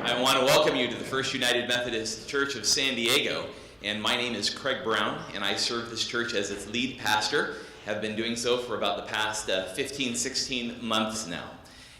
I want to welcome you to the First United Methodist Church of San Diego. And my name is Craig Brown, and I serve this church as its lead pastor. Have been doing so for about the past 15, 16 months now.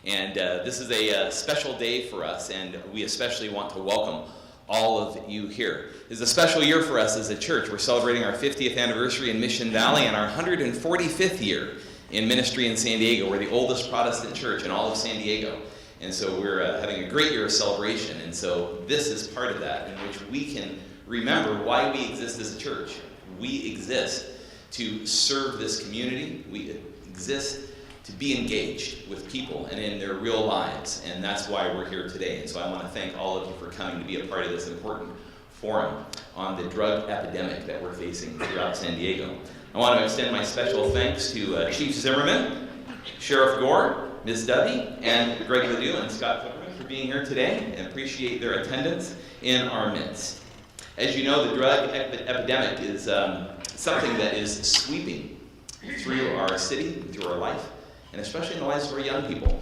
And this is a special day for us, and we especially want to welcome all of you here. It's a special year for us as a church. We're celebrating our 50th anniversary in Mission Valley and our 145th year in ministry in San Diego. We're the oldest Protestant church in all of San Diego. And so we're having a great year of celebration. And so this is part of that, in which we can remember why we exist as a church. We exist to serve this community. We exist to be engaged with people and in their real lives. And that's why we're here today. And so I want to thank all of you for coming to be a part of this important forum on the drug epidemic that we're facing throughout San Diego. I want to extend my special thanks to Chief Zimmerman, Sheriff Gore, Ms. Duffy, and Greg LaDue and Scott Silverman for being here today, and appreciate their attendance in our midst. As you know, the drug epidemic is something that is sweeping through our city, through our life, and especially in the lives of our young people.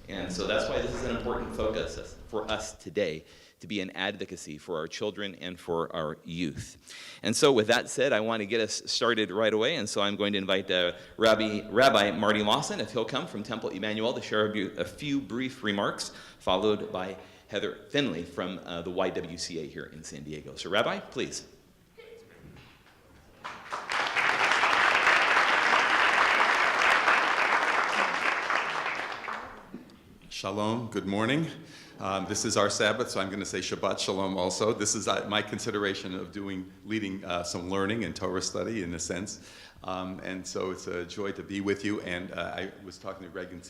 And so that's why this is an important focus for us today, to be an advocacy for our children and for our youth. And so with that said, I want to get us started right away, and so I'm going to invite Rabbi Marty Lawson, if he'll come from Temple Emanu-El, to share a few brief remarks, followed by Heather Finley from the YWCA here in San Diego. So Rabbi, please. Shalom, good morning. This is our Sabbath, so I'm going to say Shabbat Shalom also. This is my consideration of leading some learning and Torah study in a sense. And so it's a joy to be with you. And I was talking to Greg and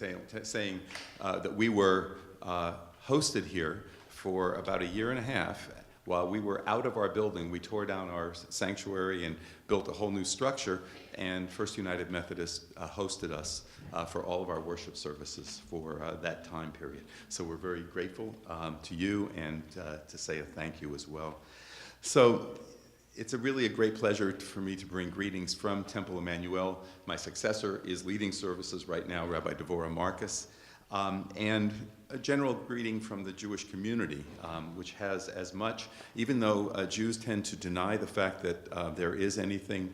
saying that we were hosted here for about a year and a half. While we were out of our building, we tore down our sanctuary and built a whole new structure, and First United Methodist hosted us for all of our worship services for that time period. So we're very grateful to you, and to say a thank you as well. So it's really a great pleasure for me to bring greetings from Temple Emanu-El. My successor is leading services right now, Rabbi Devorah Marcus, and a general greeting from the Jewish community, which has as much, even though Jews tend to deny the fact that there is anything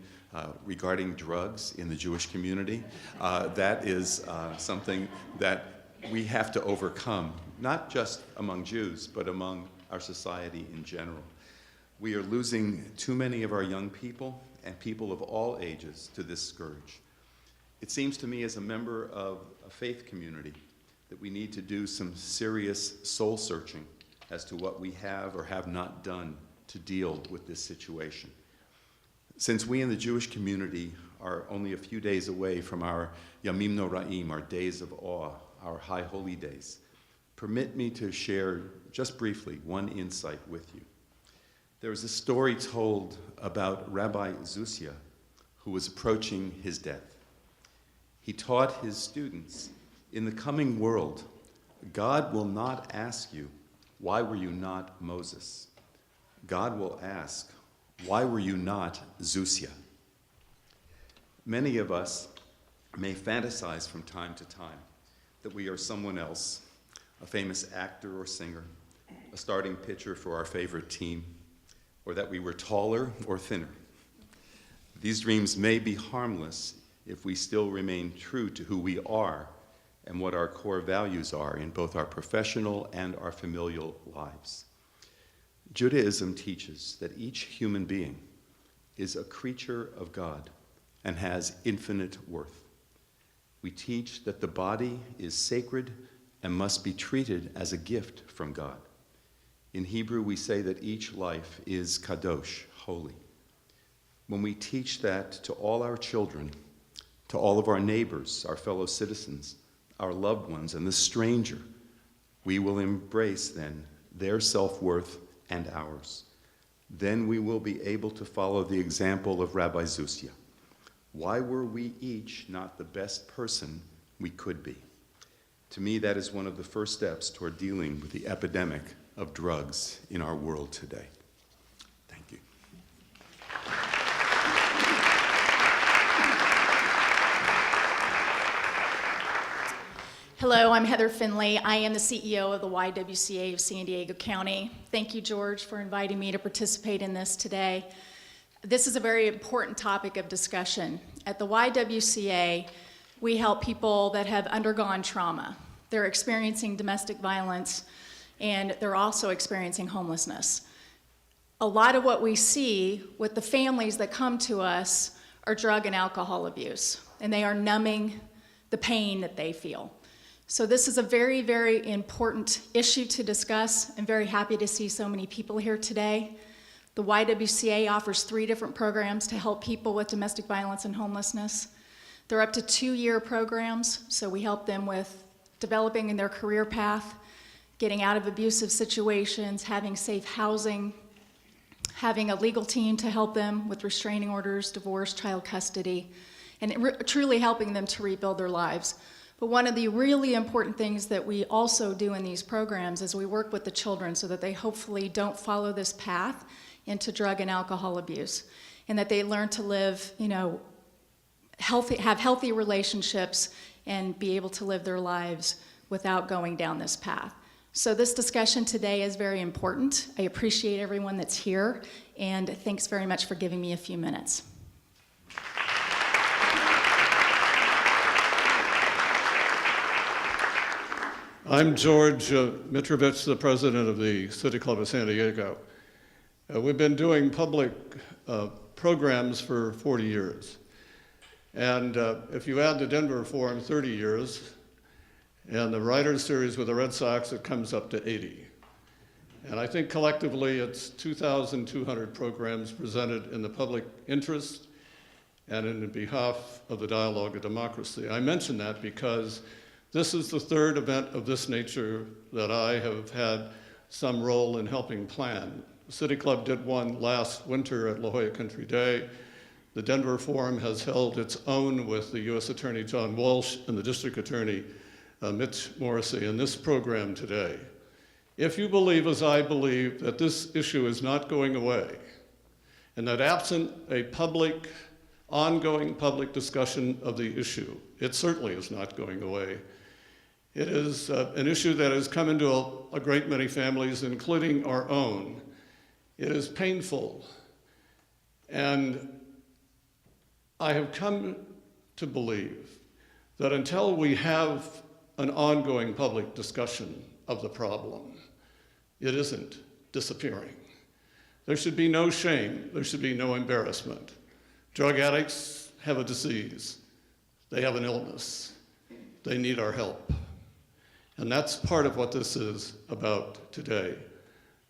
regarding drugs in the Jewish community, that is something that we have to overcome, not just among Jews, but among our society in general. We are losing too many of our young people and people of all ages to this scourge. It seems to me, as a member of a faith community, that we need to do some serious soul searching as to what we have or have not done to deal with this situation. Since we in the Jewish community are only a few days away from our Yamim Noraim, our days of awe, our high holy days, permit me to share just briefly one insight with you. There was a story told about Rabbi Zusia, who was approaching his death. He taught his students, in the coming world, God will not ask you, why were you not Moses? God will ask, why were you not Zusia? Many of us may fantasize from time to time that we are someone else, a famous actor or singer, a starting pitcher for our favorite team, or that we were taller or thinner. These dreams may be harmless if we still remain true to who we are and what our core values are in both our professional and our familial lives. Judaism teaches that each human being is a creature of God and has infinite worth. We teach that the body is sacred and must be treated as a gift from God. In Hebrew, we say that each life is kadosh, holy. When we teach that to all our children, to all of our neighbors, our fellow citizens, our loved ones, and the stranger, we will embrace then their self-worth and ours. Then we will be able to follow the example of Rabbi Zusia. Why were we each not the best person we could be? To me, that is one of the first steps toward dealing with the epidemic of drugs in our world today. Thank you. Hello, I'm Heather Finley. I am the CEO of the YWCA of San Diego County. Thank you, George, for inviting me to participate in this today. This is a very important topic of discussion. At the YWCA, we help people that have undergone trauma. They're experiencing domestic violence, and they're also experiencing homelessness. A lot of what we see with the families that come to us are drug and alcohol abuse, and they are numbing the pain that they feel. So this is a very, very important issue to discuss. I'm very happy to see so many people here today. The YWCA offers 3 different programs to help people with domestic violence and homelessness. They're up to 2-year programs, so we help them with developing in their career path, getting out of abusive situations, having safe housing, having a legal team to help them with restraining orders, divorce, child custody, and truly helping them to rebuild their lives. But one of the really important things that we also do in these programs is we work with the children so that they hopefully don't follow this path into drug and alcohol abuse, and that they learn to live, have healthy relationships and be able to live their lives without going down this path. So this discussion today is very important. I appreciate everyone that's here, and thanks very much for giving me a few minutes. I'm George Mitrovich, the president of the City Club of San Diego. We've been doing public programs for 40 years. And if you add the Denver Forum, 30 years, and the Writers Series with the Red Sox, it comes up to 80. And I think collectively it's 2,200 programs presented in the public interest and in behalf of the dialogue of democracy. I mention that because this is the 3rd event of this nature that I have had some role in helping plan. The City Club did one last winter at La Jolla Country Day. The Denver Forum has held its own with the U.S. Attorney John Walsh and the District Attorney Mitch Morrissey in this program today. If you believe, as I believe, that this issue is not going away, and that absent a ongoing public discussion of the issue, it certainly is not going away. It is an issue that has come into a great many families, including our own. It is painful. And I have come to believe that until we have an ongoing public discussion of the problem, it isn't disappearing. There should be no shame. There should be no embarrassment. Drug addicts have a disease. They have an illness. They need our help. And that's part of what this is about today.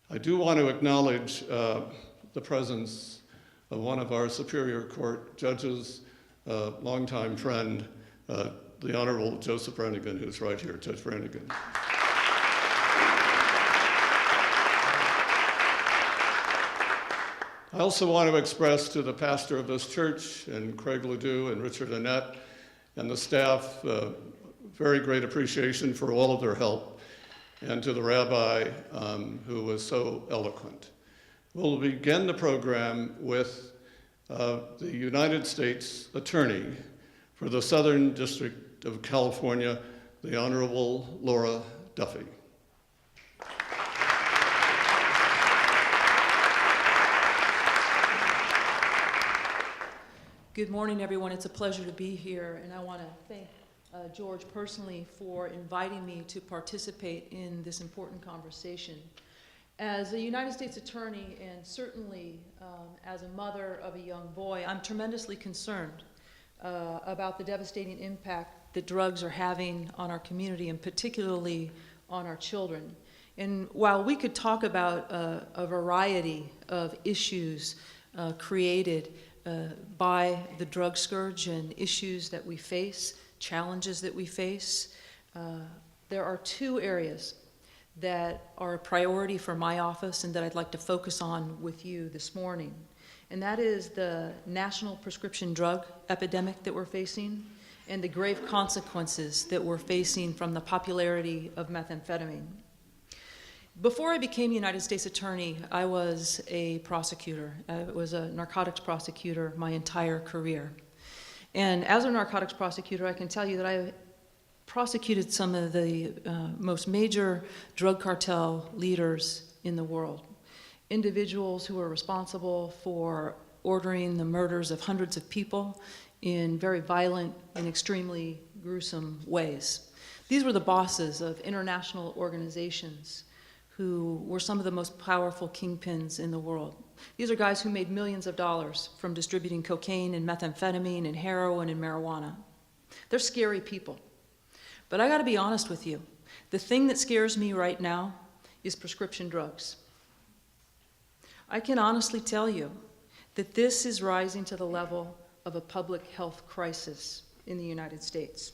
I do want to acknowledge the presence of one of our Superior Court judges, longtime friend, the Honorable Joseph Brannigan, who's right here, Judge Brannigan. I also want to express to the pastor of this church, and Craig LaDue and Richard Annette, and the staff, very great appreciation for all of their help, and to the rabbi who was so eloquent. We'll begin the program with the United States Attorney for the Southern District of California, the Honorable Laura Duffy. Good morning, everyone. It's a pleasure to be here, and I want to thank George personally for inviting me to participate in this important conversation. As a United States attorney, and certainly as a mother of a young boy, I'm tremendously concerned about the devastating impact that drugs are having on our community, and particularly on our children. And while we could talk about a variety of issues created by the drug scourge and issues that we face, challenges that we face, there are 2 areas that are a priority for my office and that I'd like to focus on with you this morning. And that is the national prescription drug epidemic that we're facing and the grave consequences that we're facing from the popularity of methamphetamine. Before I became United States Attorney, I was a prosecutor. I was a narcotics prosecutor my entire career. And as a narcotics prosecutor, I can tell you that I prosecuted some of the most major drug cartel leaders in the world. Individuals who are responsible for ordering the murders of hundreds of people in very violent and extremely gruesome ways. These were the bosses of international organizations who were some of the most powerful kingpins in the world. These are guys who made millions of dollars from distributing cocaine and methamphetamine and heroin and marijuana. They're scary people. But I gotta be honest with you. The thing that scares me right now is prescription drugs. I can honestly tell you that this is rising to the level of a public health crisis in the United States.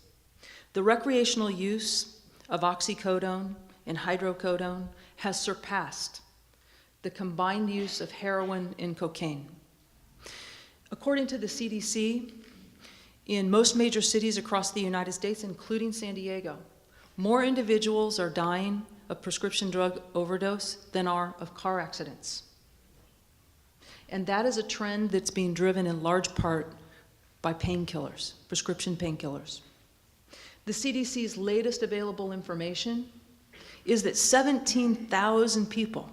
The recreational use of oxycodone and hydrocodone has surpassed the combined use of heroin and cocaine. According to the CDC, in most major cities across the United States, including San Diego, more individuals are dying of prescription drug overdose than are of car accidents. And that is a trend that's being driven in large part by painkillers, prescription painkillers. The CDC's latest available information is that 17,000 people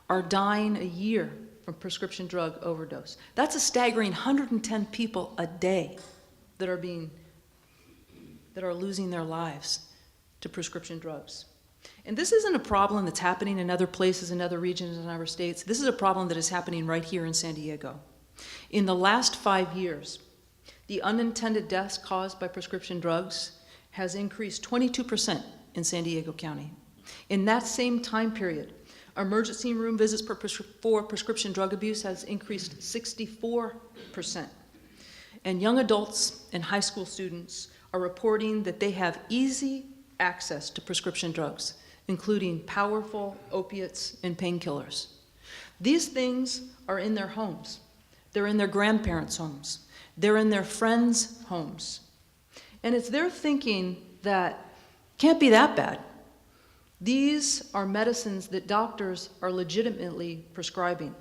are dying a year from prescription drug overdose. That's a staggering 110 people a day that are losing their lives to prescription drugs. And this isn't a problem that's happening in other places, in other regions, in other states. This is a problem that is happening right here in San Diego. In the last 5 years, the unintended deaths caused by prescription drugs has increased 22% in San Diego County. In that same time period, emergency room visits for prescription drug abuse has increased 64%. And young adults and high school students are reporting that they have easy access to prescription drugs, including powerful opiates and painkillers. These things are in their homes. They're in their grandparents' homes. They're in their friends' homes. And it's their thinking that can't be that bad. These are medicines that doctors are legitimately prescribing.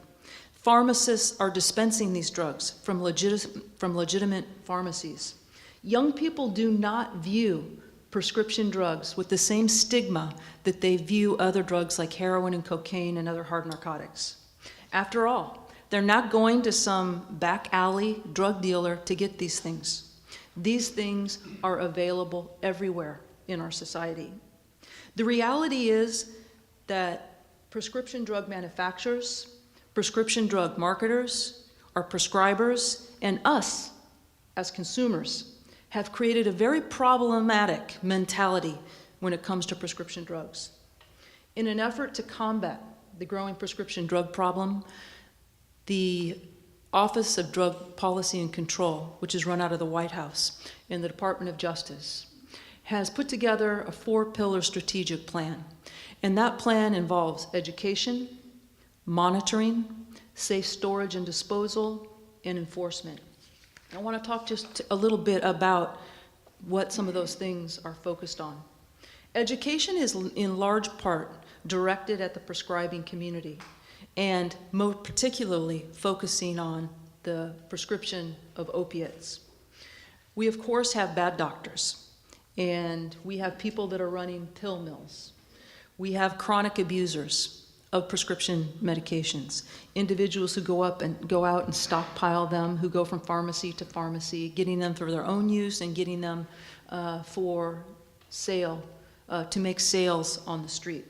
Pharmacists are dispensing these drugs from legitimate pharmacies. Young people do not view prescription drugs with the same stigma that they view other drugs like heroin and cocaine and other hard narcotics. After all, they're not going to some back alley drug dealer to get these things. These things are available everywhere in our society. The reality is that prescription drug manufacturers, prescription drug marketers, our prescribers, and us as consumers have created a very problematic mentality when it comes to prescription drugs. In an effort to combat the growing prescription drug problem, the Office of Drug Policy and Control, which is run out of the White House and the Department of Justice, has put together a 4-pillar strategic plan. And that plan involves education, monitoring, safe storage and disposal, and enforcement. I want to talk just a little bit about what some of those things are focused on. Education is in large part directed at the prescribing community, and more particularly focusing on the prescription of opiates. We, of course, have bad doctors, and we have people that are running pill mills. We have chronic abusers of prescription medications, individuals who go out and stockpile them, who go from pharmacy to pharmacy, getting them for their own use and getting them for sale, to make sales on the street.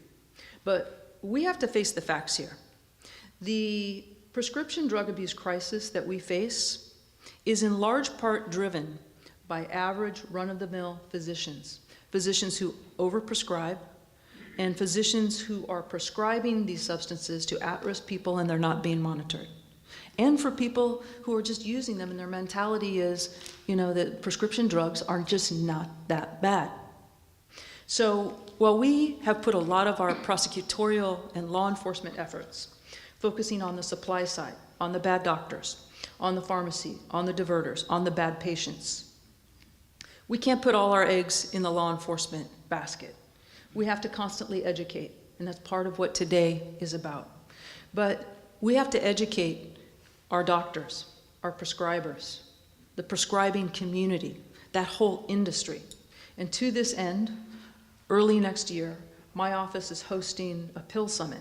But we have to face the facts here. The prescription drug abuse crisis that we face is in large part driven by average run-of-the-mill physicians, physicians who overprescribe, and physicians who are prescribing these substances to at-risk people and they're not being monitored. And for people who are just using them and their mentality is, that prescription drugs are just not that bad. So while we have put a lot of our prosecutorial and law enforcement efforts focusing on the supply side, on the bad doctors, on the pharmacy, on the diverters, on the bad patients, we can't put all our eggs in the law enforcement basket. We have to constantly educate, and that's part of what today is about. But we have to educate our doctors, our prescribers, the prescribing community, that whole industry. And to this end, early next year, my office is hosting a pill summit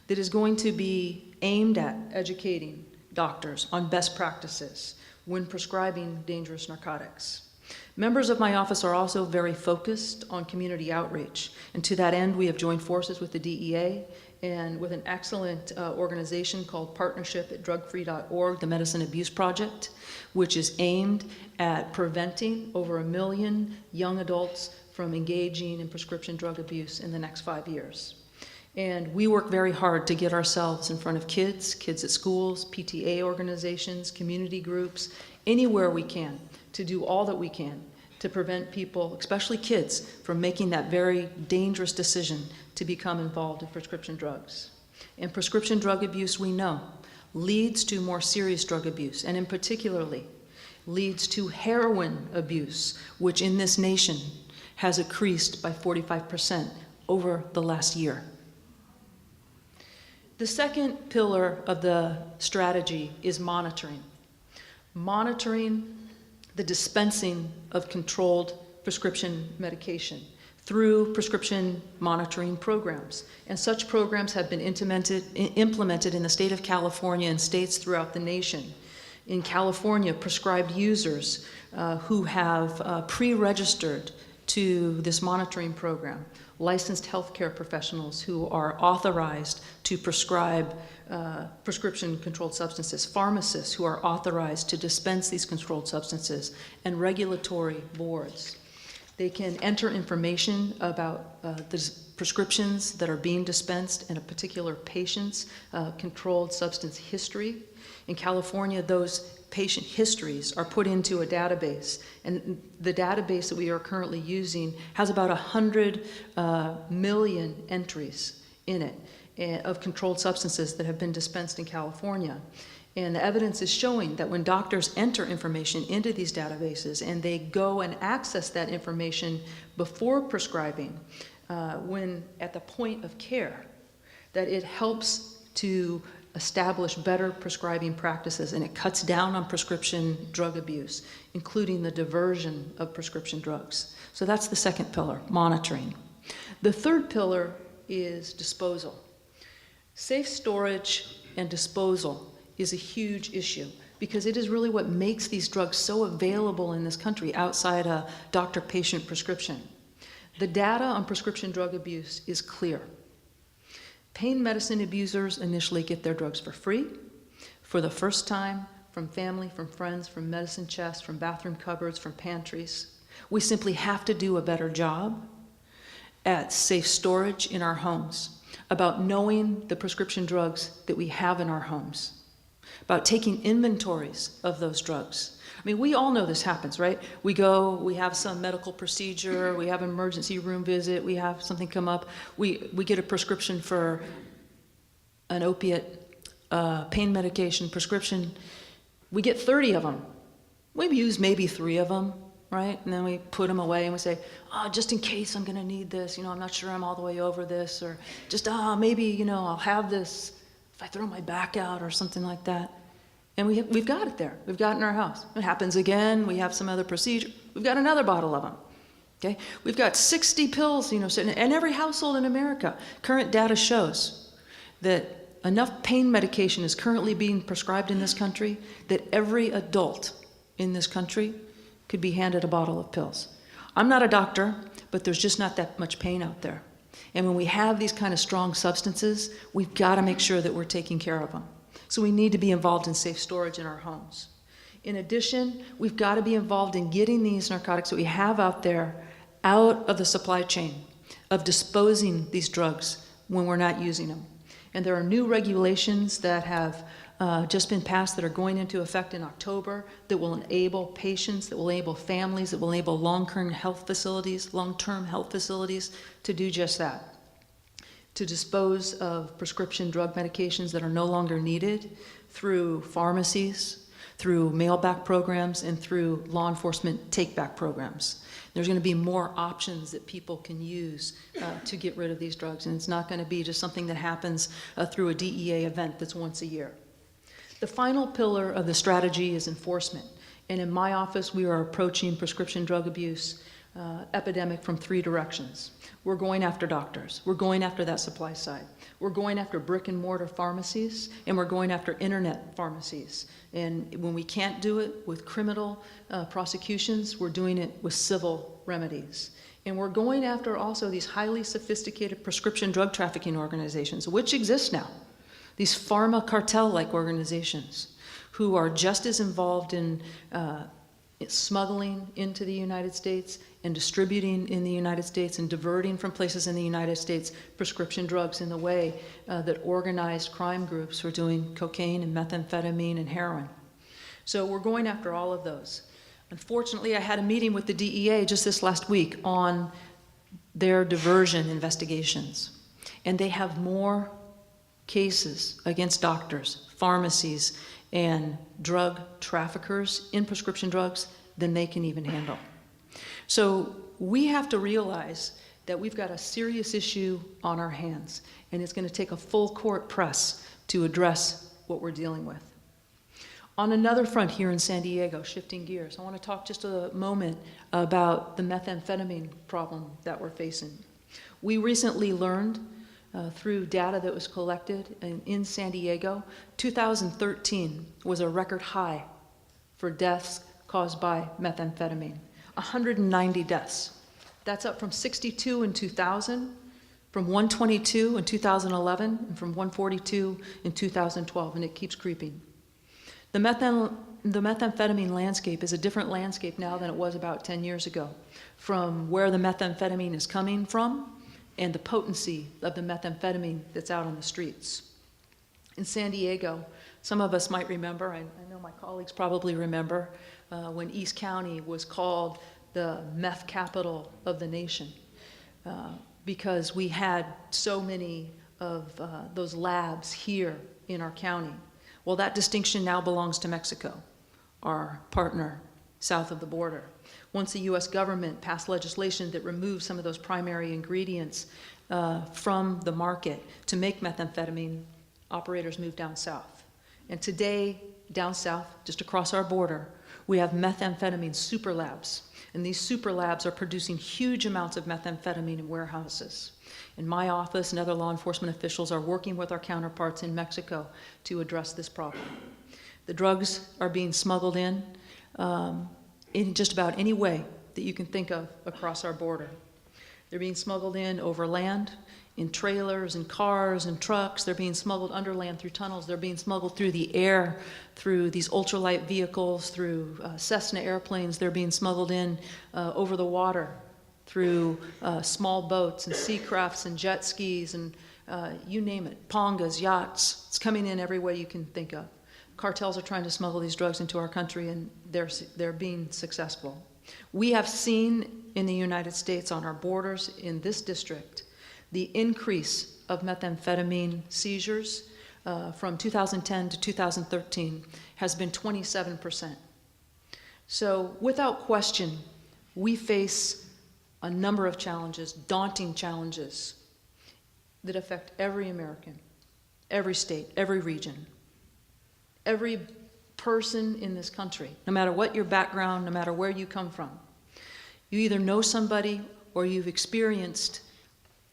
that is going to be aimed at educating doctors on best practices when prescribing dangerous narcotics. Members of my office are also very focused on community outreach, and to that end, we have joined forces with the DEA and with an excellent organization called Partnership at Drugfree.org, the Medicine Abuse Project, which is aimed at preventing over 1 million young adults from engaging in prescription drug abuse in the next 5 years. And we work very hard to get ourselves in front of kids at schools, PTA organizations, community groups, anywhere we can, to do all that we can to prevent people, especially kids, from making that very dangerous decision to become involved in prescription drugs. And prescription drug abuse, we know, leads to more serious drug abuse, and in particularly leads to heroin abuse, which in this nation has increased by 45% over the last year. The second pillar of the strategy is monitoring. Monitoring the dispensing of controlled prescription medication through prescription monitoring programs. And such programs have been implemented in the state of California and states throughout the nation. In California, prescribed users who have pre-registered to this monitoring program, licensed healthcare professionals who are authorized to prescribe prescription controlled substances, pharmacists who are authorized to dispense these controlled substances, and regulatory boards. They can enter information about the prescriptions that are being dispensed and a particular patient's controlled substance history. In California, those patient histories are put into a database, and the database that we are currently using has about 100 million entries in it of controlled substances that have been dispensed in California. And the evidence is showing that when doctors enter information into these databases and they go and access that information before prescribing, when at the point of care, that it helps to establish better prescribing practices, and it cuts down on prescription drug abuse, including the diversion of prescription drugs. So that's the second pillar, monitoring. The third pillar is disposal. Safe storage and disposal is a huge issue because it is really what makes these drugs so available in this country outside a doctor-patient prescription. The data on prescription drug abuse is clear. Pain medicine abusers initially get their drugs for free, for the first time, from family, from friends, from medicine chests, from bathroom cupboards, from pantries. We simply have to do a better job at safe storage in our homes, about knowing the prescription drugs that we have in our homes, about taking inventories of those drugs. I mean, we all know this happens, right? We go, we have some medical procedure, we have an emergency room visit, we have something come up, we get a prescription for an opiate pain medication prescription. We get 30 of them. We use maybe 3 of them, right? And then we put them away and we say, oh, just in case I'm gonna need this, I'm not sure I'm all the way over this, or just, maybe, I'll have this if I throw my back out or something like that. And we've got it there. We've got it in our house. It happens again. We have some other procedure. We've got another bottle of them. Okay? We've got 60 pills, sitting in every household in America. Current data shows that enough pain medication is currently being prescribed in this country that every adult in this country could be handed a bottle of pills. I'm not a doctor, but there's just not that much pain out there. And when we have these kind of strong substances, we've got to make sure that we're taking care of them. So we need to be involved in safe storage in our homes. In addition, we've got to be involved in getting these narcotics that we have out there out of the supply chain, of disposing these drugs when we're not using them. And there are new regulations that have just been passed that are going into effect in October that will enable patients, that will enable families, that will enable long-term health facilities to do just that. To dispose of prescription drug medications that are no longer needed through pharmacies, through mail-back programs, and through law enforcement take-back programs. There's going to be more options that people can use to get rid of these drugs, and it's not going to be just something that happens through a DEA event that's once a year. The final pillar of the strategy is enforcement, and in my office we are approaching prescription drug abuse epidemic from three directions. We're going after doctors. We're going after that supply side. We're going after brick and mortar pharmacies, and we're going after internet pharmacies. And when we can't do it with criminal prosecutions, we're doing it with civil remedies. And we're going after also these highly sophisticated prescription drug trafficking organizations, which exist now. These pharma cartel-like organizations who are just as involved in smuggling into the United States and distributing in the United States and diverting from places in the United States prescription drugs in the way that organized crime groups are doing cocaine and methamphetamine and heroin. So we're going after all of those. Unfortunately, I had a meeting with the DEA just this last week on their diversion investigations, and they have more cases against doctors, pharmacies, and drug traffickers in prescription drugs than they can even handle. So we have to realize that we've got a serious issue on our hands, and it's going to take a full court press to address what we're dealing with. On another front here in San Diego, shifting gears, I want to talk just a moment about the methamphetamine problem that we're facing. We recently learned through data that was collected in San Diego, 2013 was a record high for deaths caused by methamphetamine, 190 deaths. That's up from 62 in 2000, from 122 in 2011, and from 142 in 2012, and it keeps creeping. The methamphetamine landscape is a different landscape now than it was about 10 years ago, from where the methamphetamine is coming from and the potency of the methamphetamine that's out on the streets. In San Diego, some of us might remember, I know my colleagues probably remember, when East County was called the meth capital of the nation, because we had so many of those labs here in our county. Well, that distinction now belongs to Mexico, our partner south of the border. Once the U.S. government passed legislation that removed some of those primary ingredients from the market to make methamphetamine, operators moved down south. And today, down south, just across our border, we have methamphetamine super labs. And these super labs are producing huge amounts of methamphetamine in warehouses. And my office and other law enforcement officials are working with our counterparts in Mexico to address this problem. The drugs are being smuggled in just about any way that you can think of across our border. They're being smuggled in over land, in trailers, in cars, in trucks. They're being smuggled underland through tunnels. They're being smuggled through the air, through these ultralight vehicles, through Cessna airplanes. They're being smuggled in over the water, through small boats and sea crafts and jet skis and you name it, pongas, yachts. It's coming in every way you can think of. Cartels are trying to smuggle these drugs into our country, and they're being successful. We have seen in the United States on our borders in this district the increase of methamphetamine seizures from 2010 to 2013 has been 27%. So without question, we face a number of challenges, daunting challenges that affect every American, every state, every region, every person in this country, no matter what your background, no matter where you come from. You either know somebody or you've experienced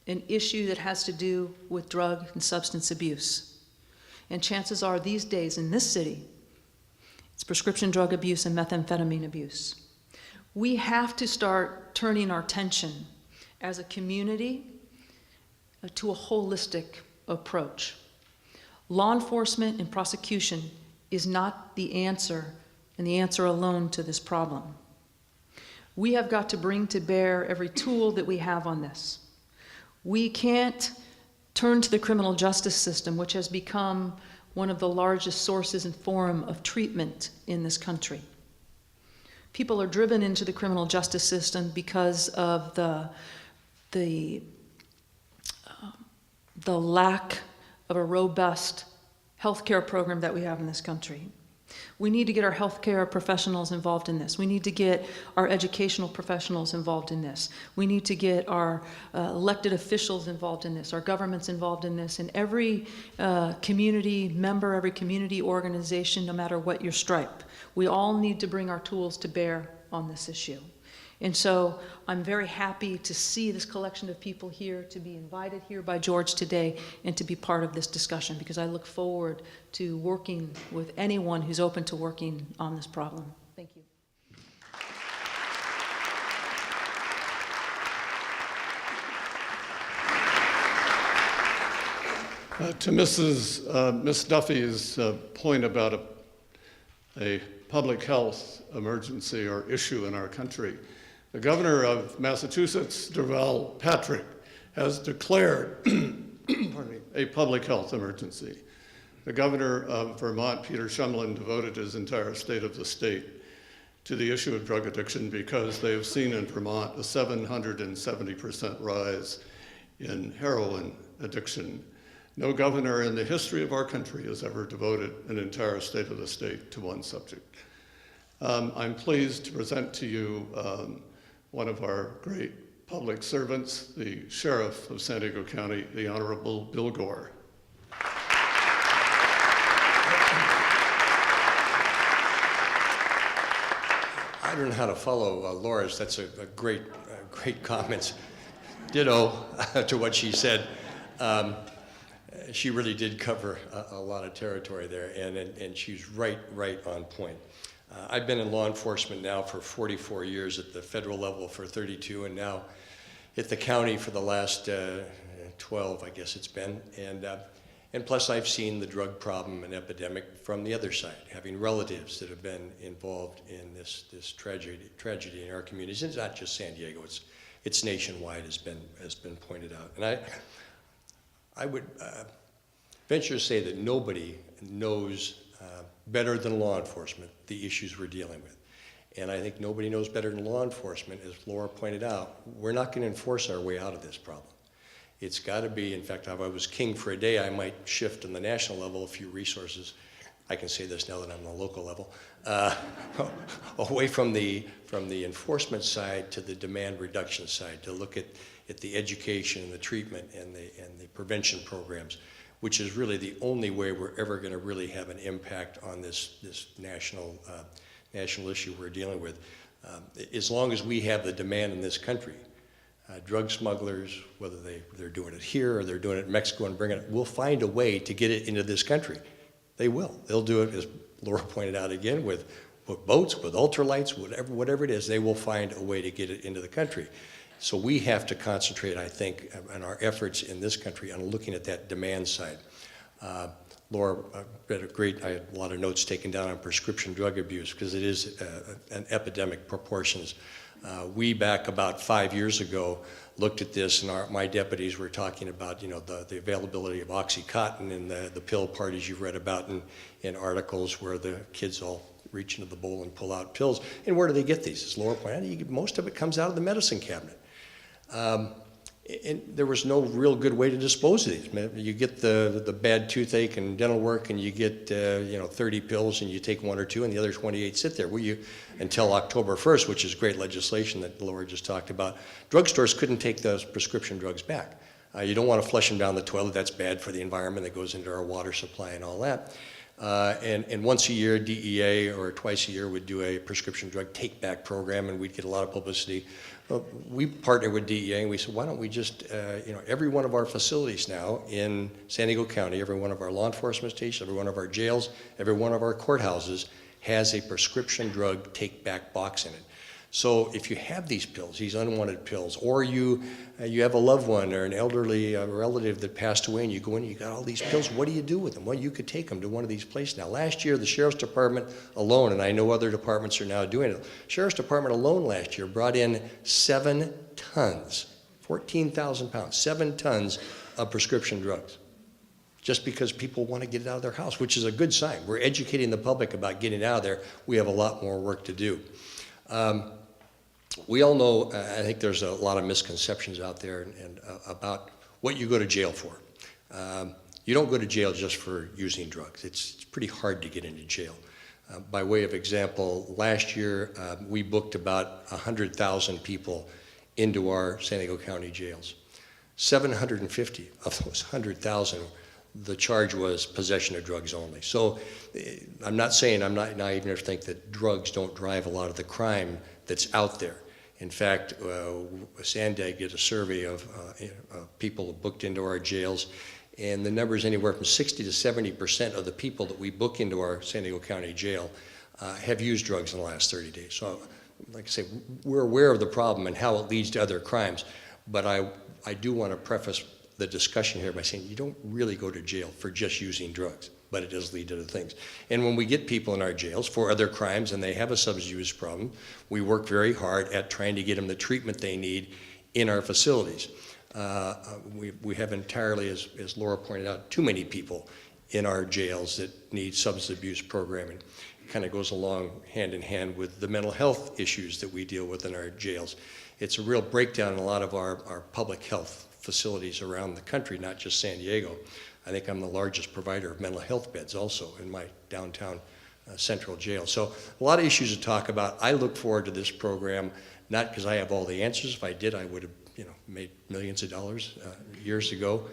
an issue that has to do with drug and substance abuse. And chances are these days in this city, it's prescription drug abuse and methamphetamine abuse. We have to start turning our attention as a community to a holistic approach. Law enforcement and prosecution is not the answer and the answer alone to this problem. We have got to bring to bear every tool that we have on this. We can't turn to the criminal justice system, which has become one of the largest sources and forum of treatment in this country. People are driven into the criminal justice system because of the lack of a robust healthcare program that we have in this country. We need to get our healthcare professionals involved in this. We need to get our educational professionals involved in this. We need to get our elected officials involved in this, our governments involved in this, and every community member, every community organization, no matter what your stripe. We all need to bring our tools to bear on this issue. And so I'm very happy to see this collection of people here, to be invited here by George today, and to be part of this discussion, because I look forward to working with anyone who's open to working on this problem. Thank you. To Miss Duffy's point about a public health emergency or issue in our country, the governor of Massachusetts, Deval Patrick, has declared a public health emergency. The governor of Vermont, Peter Shumlin, devoted his entire state of the state to the issue of drug addiction because they have seen in Vermont a 770% rise in heroin addiction. No governor in the history of our country has ever devoted an entire state of the state to one subject. I'm pleased to present to you one of our great public servants, the Sheriff of San Diego County, the Honorable Bill Gore. I don't know how to follow Laura's. That's a great comments. Ditto to what she said. She really did cover a lot of territory there, and she's right on point. I've been in law enforcement now for 44 years, at the federal level for 32, and now at the county for the last 12, I guess it's been. And plus I've seen the drug problem and epidemic from the other side, having relatives that have been involved in this tragedy in our communities. It's not just San Diego, it's nationwide, has been pointed out. And I would venture to say that nobody knows better than law enforcement the issues we're dealing with. And I think nobody knows better than law enforcement, as Laura pointed out. We're not going to enforce our way out of this problem. It's got to be, in fact, if I was king for a day, I might shift on the national level a few resources. I can say this now that I'm on the local level, away from the enforcement side to the demand reduction side, to look at the education and the treatment and the prevention programs, which is really the only way we're ever going to really have an impact on this national issue we're dealing with. As long as we have the demand in this country, drug smugglers, whether they're doing it here or they're doing it in Mexico and bringing it, will find a way to get it into this country. They will. They'll do it, as Laura pointed out again, with boats, with ultralights, whatever it is. They will find a way to get it into the country. So we have to concentrate, I think, on our efforts in this country on looking at that demand side. Laura read I had a lot of notes taken down on prescription drug abuse, because it is an epidemic proportions. We, back about 5 years ago, looked at this, and my deputies were talking about, the availability of OxyContin and the pill parties you've read about in articles where the kids all reach into the bowl and pull out pills. And where do they get these? As Laura pointed out, most of it comes out of the medicine cabinet. And there was no real good way to dispose of these. You get the bad toothache and dental work, and you get 30 pills, and you take 1 or 2, and the other 28 sit there. Well, until October 1st, which is great legislation that Laura just talked about, drugstores couldn't take those prescription drugs back. You don't want to flush them down the toilet. That's bad for the environment. That goes into our water supply and all that. And once a year, DEA, or twice a year, would do a prescription drug take-back program, and we'd get a lot of publicity. Well, we partnered with DEA, and we said, why don't we just, every one of our facilities now in San Diego County, every one of our law enforcement stations, every one of our jails, every one of our courthouses has a prescription drug take-back box in it. So if you have these pills, these unwanted pills, or you have a loved one or an elderly relative that passed away, and you go in and you got all these pills, what do you do with them? Well, you could take them to one of these places. Now, last year, the Sheriff's Department alone, and I know other departments are now doing it, Sheriff's Department alone last year brought in 7 tons, 14,000 pounds, 7 tons of prescription drugs, just because people want to get it out of their house, which is a good sign. We're educating the public about getting it out of there. We have a lot more work to do. We all know, I think there's a lot of misconceptions out there and about what you go to jail for. You don't go to jail just for using drugs. It's pretty hard to get into jail. By way of example, last year we booked about 100,000 people into our San Diego County jails. 750 of those 100,000, the charge was possession of drugs only. So I'm not saying, I'm not naive enough to think that drugs don't drive a lot of the crime that's out there. In fact, Sandag did a survey of people booked into our jails, and the number is anywhere from 60 to 70% of the people that we book into our San Diego County jail have used drugs in the last 30 days. So, like I say, we're aware of the problem and how it leads to other crimes, but I do want to preface the discussion here by saying you don't really go to jail for just using drugs, but it does lead to other things. And when we get people in our jails for other crimes and they have a substance use problem, we work very hard at trying to get them the treatment they need in our facilities. We have entirely, as Laura pointed out, too many people in our jails that need substance abuse programming. It kind of goes along hand in hand with the mental health issues that we deal with in our jails. It's a real breakdown in a lot of our public health facilities around the country, not just San Diego. I think I'm the largest provider of mental health beds also in my downtown central jail. So a lot of issues to talk about. I look forward to this program, not because I have all the answers. If I did, I would have made millions of dollars years ago.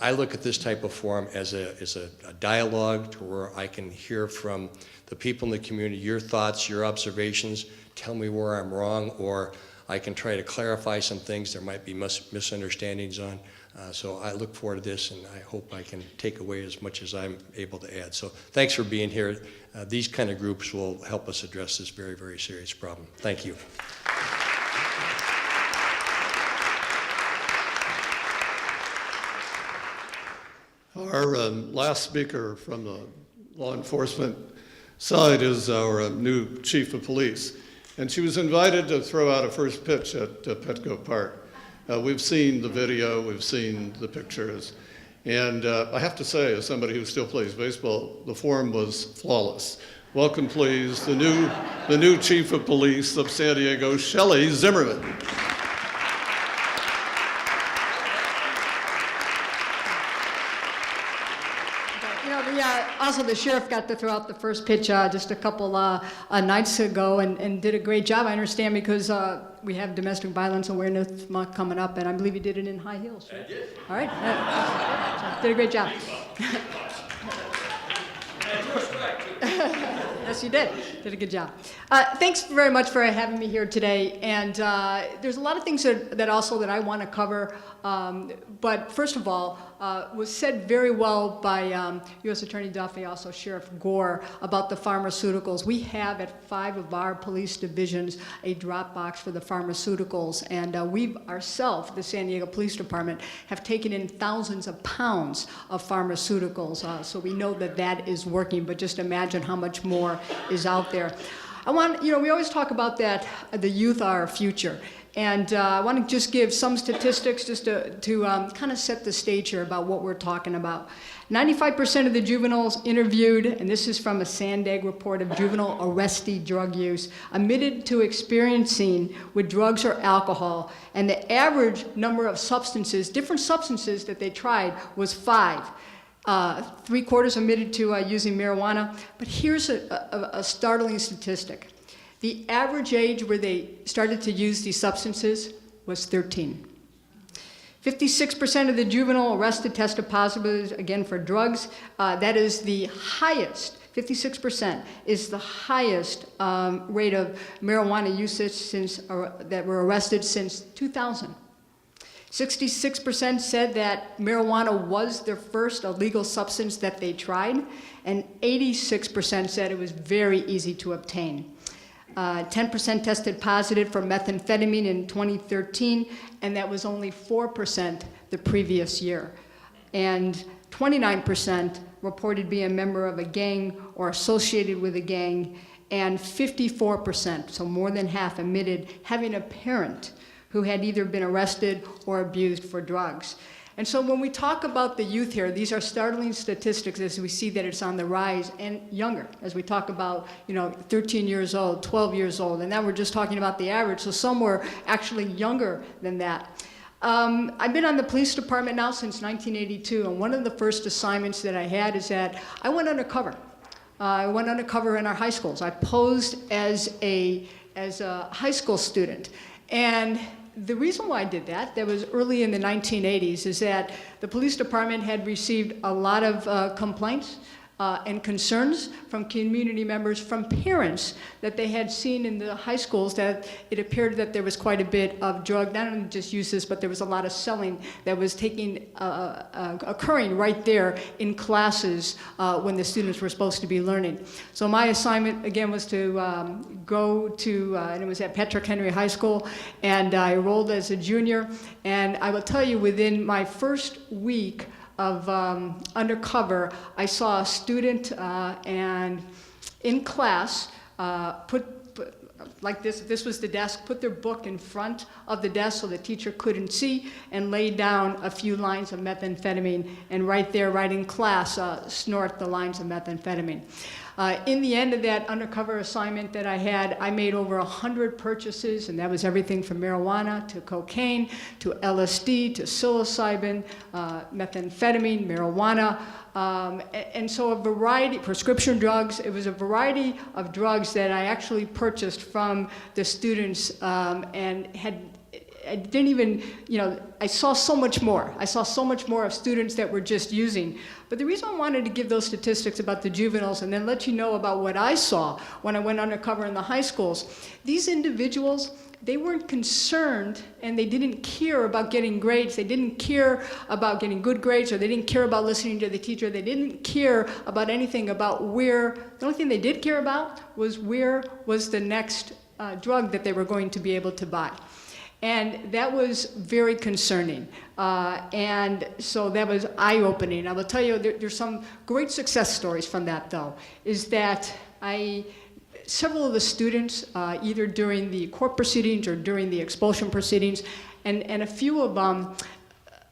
I look at this type of forum as a dialogue to where I can hear from the people in the community, your thoughts, your observations, tell me where I'm wrong, or I can try to clarify some things there might be misunderstandings on. So I look forward to this, and I hope I can take away as much as I'm able to add. So thanks for being here. These kind of groups will help us address this very, very serious problem. Thank you. Our last speaker from the law enforcement side is our new chief of police. And she was invited to throw out a first pitch at Petco Park. We've seen the video, we've seen the pictures. And I have to say, as somebody who still plays baseball, the forum was flawless. Welcome, please, the new chief of police of San Diego, Shelley Zimmerman. Also, the sheriff got to throw out the first pitch just a couple nights ago and did a great job, I understand, because we have Domestic Violence Awareness Month coming up, and I believe you did it in high heels. Right? I did. All right. Did a great job. Yes, you did. Did a good job. Thanks very much for having me here today. And there's a lot of things that I want to cover. But first of all, was said very well by U.S. Attorney Duffy, also Sheriff Gore, about the pharmaceuticals. We have at 5 of our police divisions a drop box for the pharmaceuticals. And we ourselves, the San Diego Police Department, have taken in thousands of pounds of pharmaceuticals. So we know that is working, but just imagine how much more is out there. We always talk about that the youth are our future. And I want to just give some statistics just to kind of set the stage here about what we're talking about. 95% of the juveniles interviewed, and this is from a Sandag report of juvenile arrestee drug use, admitted to experiencing with drugs or alcohol, and the average number of substances, different substances that they tried, was 5. 3/4 admitted to using marijuana. But here's a startling statistic. The average age where they started to use these substances was 13. 56% of the juvenile arrested tested positive, again, for drugs. That is the highest, 56% is the highest rate of marijuana usage that were arrested since 2000. 66% said that marijuana was their first illegal substance that they tried, and 86% said it was very easy to obtain. 10% tested positive for methamphetamine in 2013, and that was only 4% the previous year. And 29% reported being a member of a gang or associated with a gang, and 54%, so more than half, admitted having a parent who had either been arrested or abused for drugs. And so when we talk about the youth here, these are startling statistics as we see that it's on the rise, and younger, as we talk about 13 years old, 12 years old, and now we're just talking about the average, so some were actually younger than that. I've been on the police department now since 1982, and one of the first assignments that I had is that I went undercover. I went undercover in our high schools. I posed as a high school student, and the reason why I did that was early in the 1980s, is that the police department had received a lot of complaints and concerns from community members, from parents, that they had seen in the high schools that it appeared that there was quite a bit of drug, not only just uses, but there was a lot of selling that was occurring right there in classes when the students were supposed to be learning. So my assignment, again, was to go to, and it was at Patrick Henry High School, and I enrolled as a junior, and I will tell you, within my first week of undercover, I saw a student and in class put like this was the desk, put their book in front of the desk so the teacher couldn't see, and lay down a few lines of methamphetamine, and right there, right in class, snort the lines of methamphetamine. In the end of that undercover assignment that I had, I made over 100 purchases, and that was everything from marijuana to cocaine to LSD to psilocybin, methamphetamine, marijuana, and so a variety, prescription drugs. It was a variety of drugs that I actually purchased from the students, and I didn't even, I saw so much more. I saw so much more of students that were just using. But the reason I wanted to give those statistics about the juveniles and then let you know about what I saw when I went undercover in the high schools, these individuals, they weren't concerned and they didn't care about getting grades. They didn't care about getting good grades, or they didn't care about listening to the teacher. They didn't care about anything about where, the only thing they did care about was where was the next drug that they were going to be able to buy. And that was very concerning. And so that was eye-opening. I will tell you, there's some great success stories from that, though, is that several of the students, either during the court proceedings or during the expulsion proceedings, and a few of them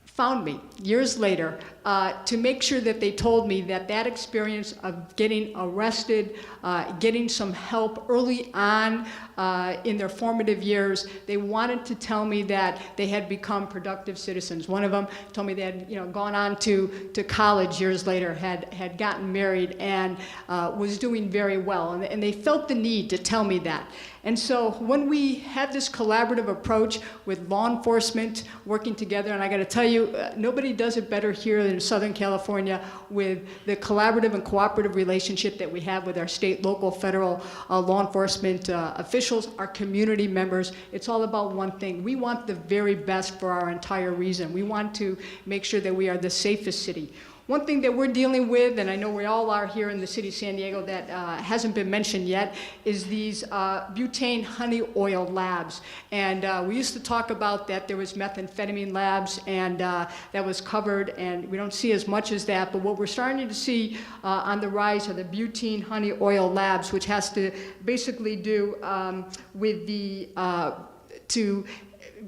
found me years later to make sure that they told me that that experience of getting arrested, getting some help early on in their formative years, they wanted to tell me that they had become productive citizens. One of them told me they had gone on to college years later, had gotten married, and was doing very well. And they felt the need to tell me that. And so when we had this collaborative approach with law enforcement working together, and I got to tell you, nobody does it better here in Southern California with the collaborative and cooperative relationship that we have with our state, local, federal law enforcement officials, our community members. It's all about one thing. We want the very best for our entire region. We want to make sure that we are the safest city. One thing that we're dealing with, and I know we all are here in the city of San Diego, that hasn't been mentioned yet, is these butane honey oil labs. And we used to talk about that there was methamphetamine labs, and that was covered, and we don't see as much as that. But what we're starting to see on the rise are the butane honey oil labs, which has to basically do with the to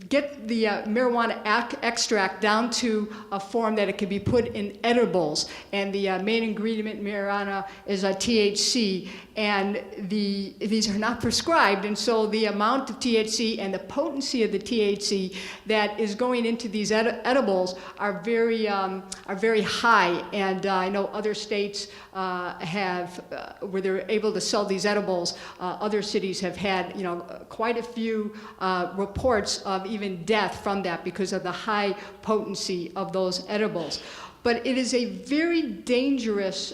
get the marijuana extract down to a form that it can be put in edibles. And the main ingredient in marijuana is THC. And these are not prescribed. And so the amount of THC and the potency of the THC that is going into these edibles are very high. And I know other states have, where they're able to sell these edibles, other cities have had, quite a few reports of even death from that because of the high potency of those edibles. But it is a very dangerous,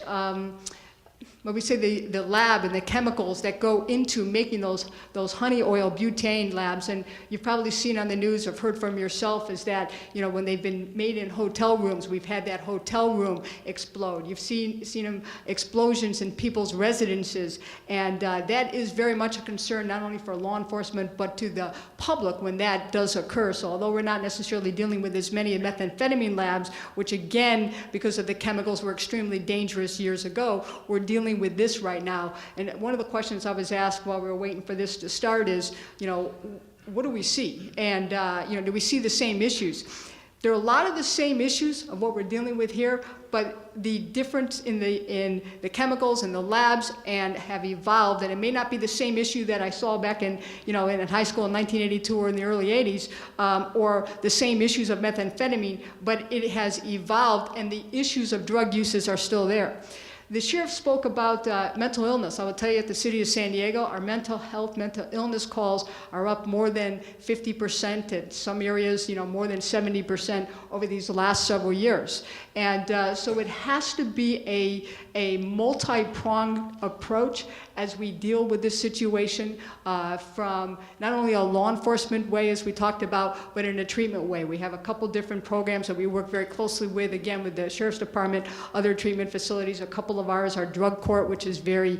when we say the lab and the chemicals that go into making those honey oil butane labs, and you've probably seen on the news or heard from yourself, is that when they've been made in hotel rooms, we've had that hotel room explode. You've seen them explosions in people's residences, and that is very much a concern not only for law enforcement but to the public when that does occur. So although we're not necessarily dealing with as many methamphetamine labs, which again, because of the chemicals were extremely dangerous years ago, we're dealing with this right now. And one of the questions I was asked while we were waiting for this to start is, what do we see? And, do we see the same issues? There are a lot of the same issues of what we're dealing with here, but the difference in the chemicals and the labs and have evolved, and it may not be the same issue that I saw back in high school in 1982 or in the early 80s, or the same issues of methamphetamine, but it has evolved and the issues of drug uses are still there. The sheriff spoke about mental illness. I will tell you, at the city of San Diego, our mental health, mental illness calls are up more than 50%, in some areas, more than 70% over these last several years. And so it has to be a multi-pronged approach as we deal with this situation, from not only a law enforcement way, as we talked about, but in a treatment way. We have a couple different programs that we work very closely with, again, with the Sheriff's Department, other treatment facilities. A couple of ours, our drug court, which is very,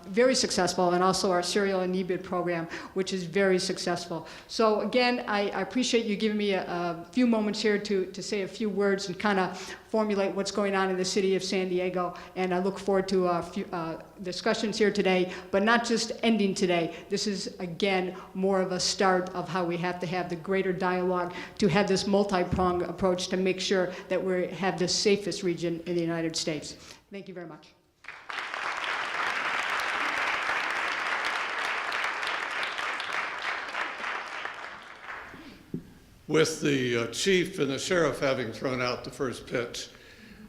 very successful, and also our serial inebriate program, which is very successful. So again, I appreciate you giving me a few moments here to say a few words and kind of formulate what's going on in the city of San Diego, and I look forward to a few discussions here today, but not just ending today. This is, again, more of a start of how we have to have the greater dialogue to have this multi-pronged approach to make sure that we have the safest region in the United States. Thank you very much. With the chief and the sheriff having thrown out the first pitch,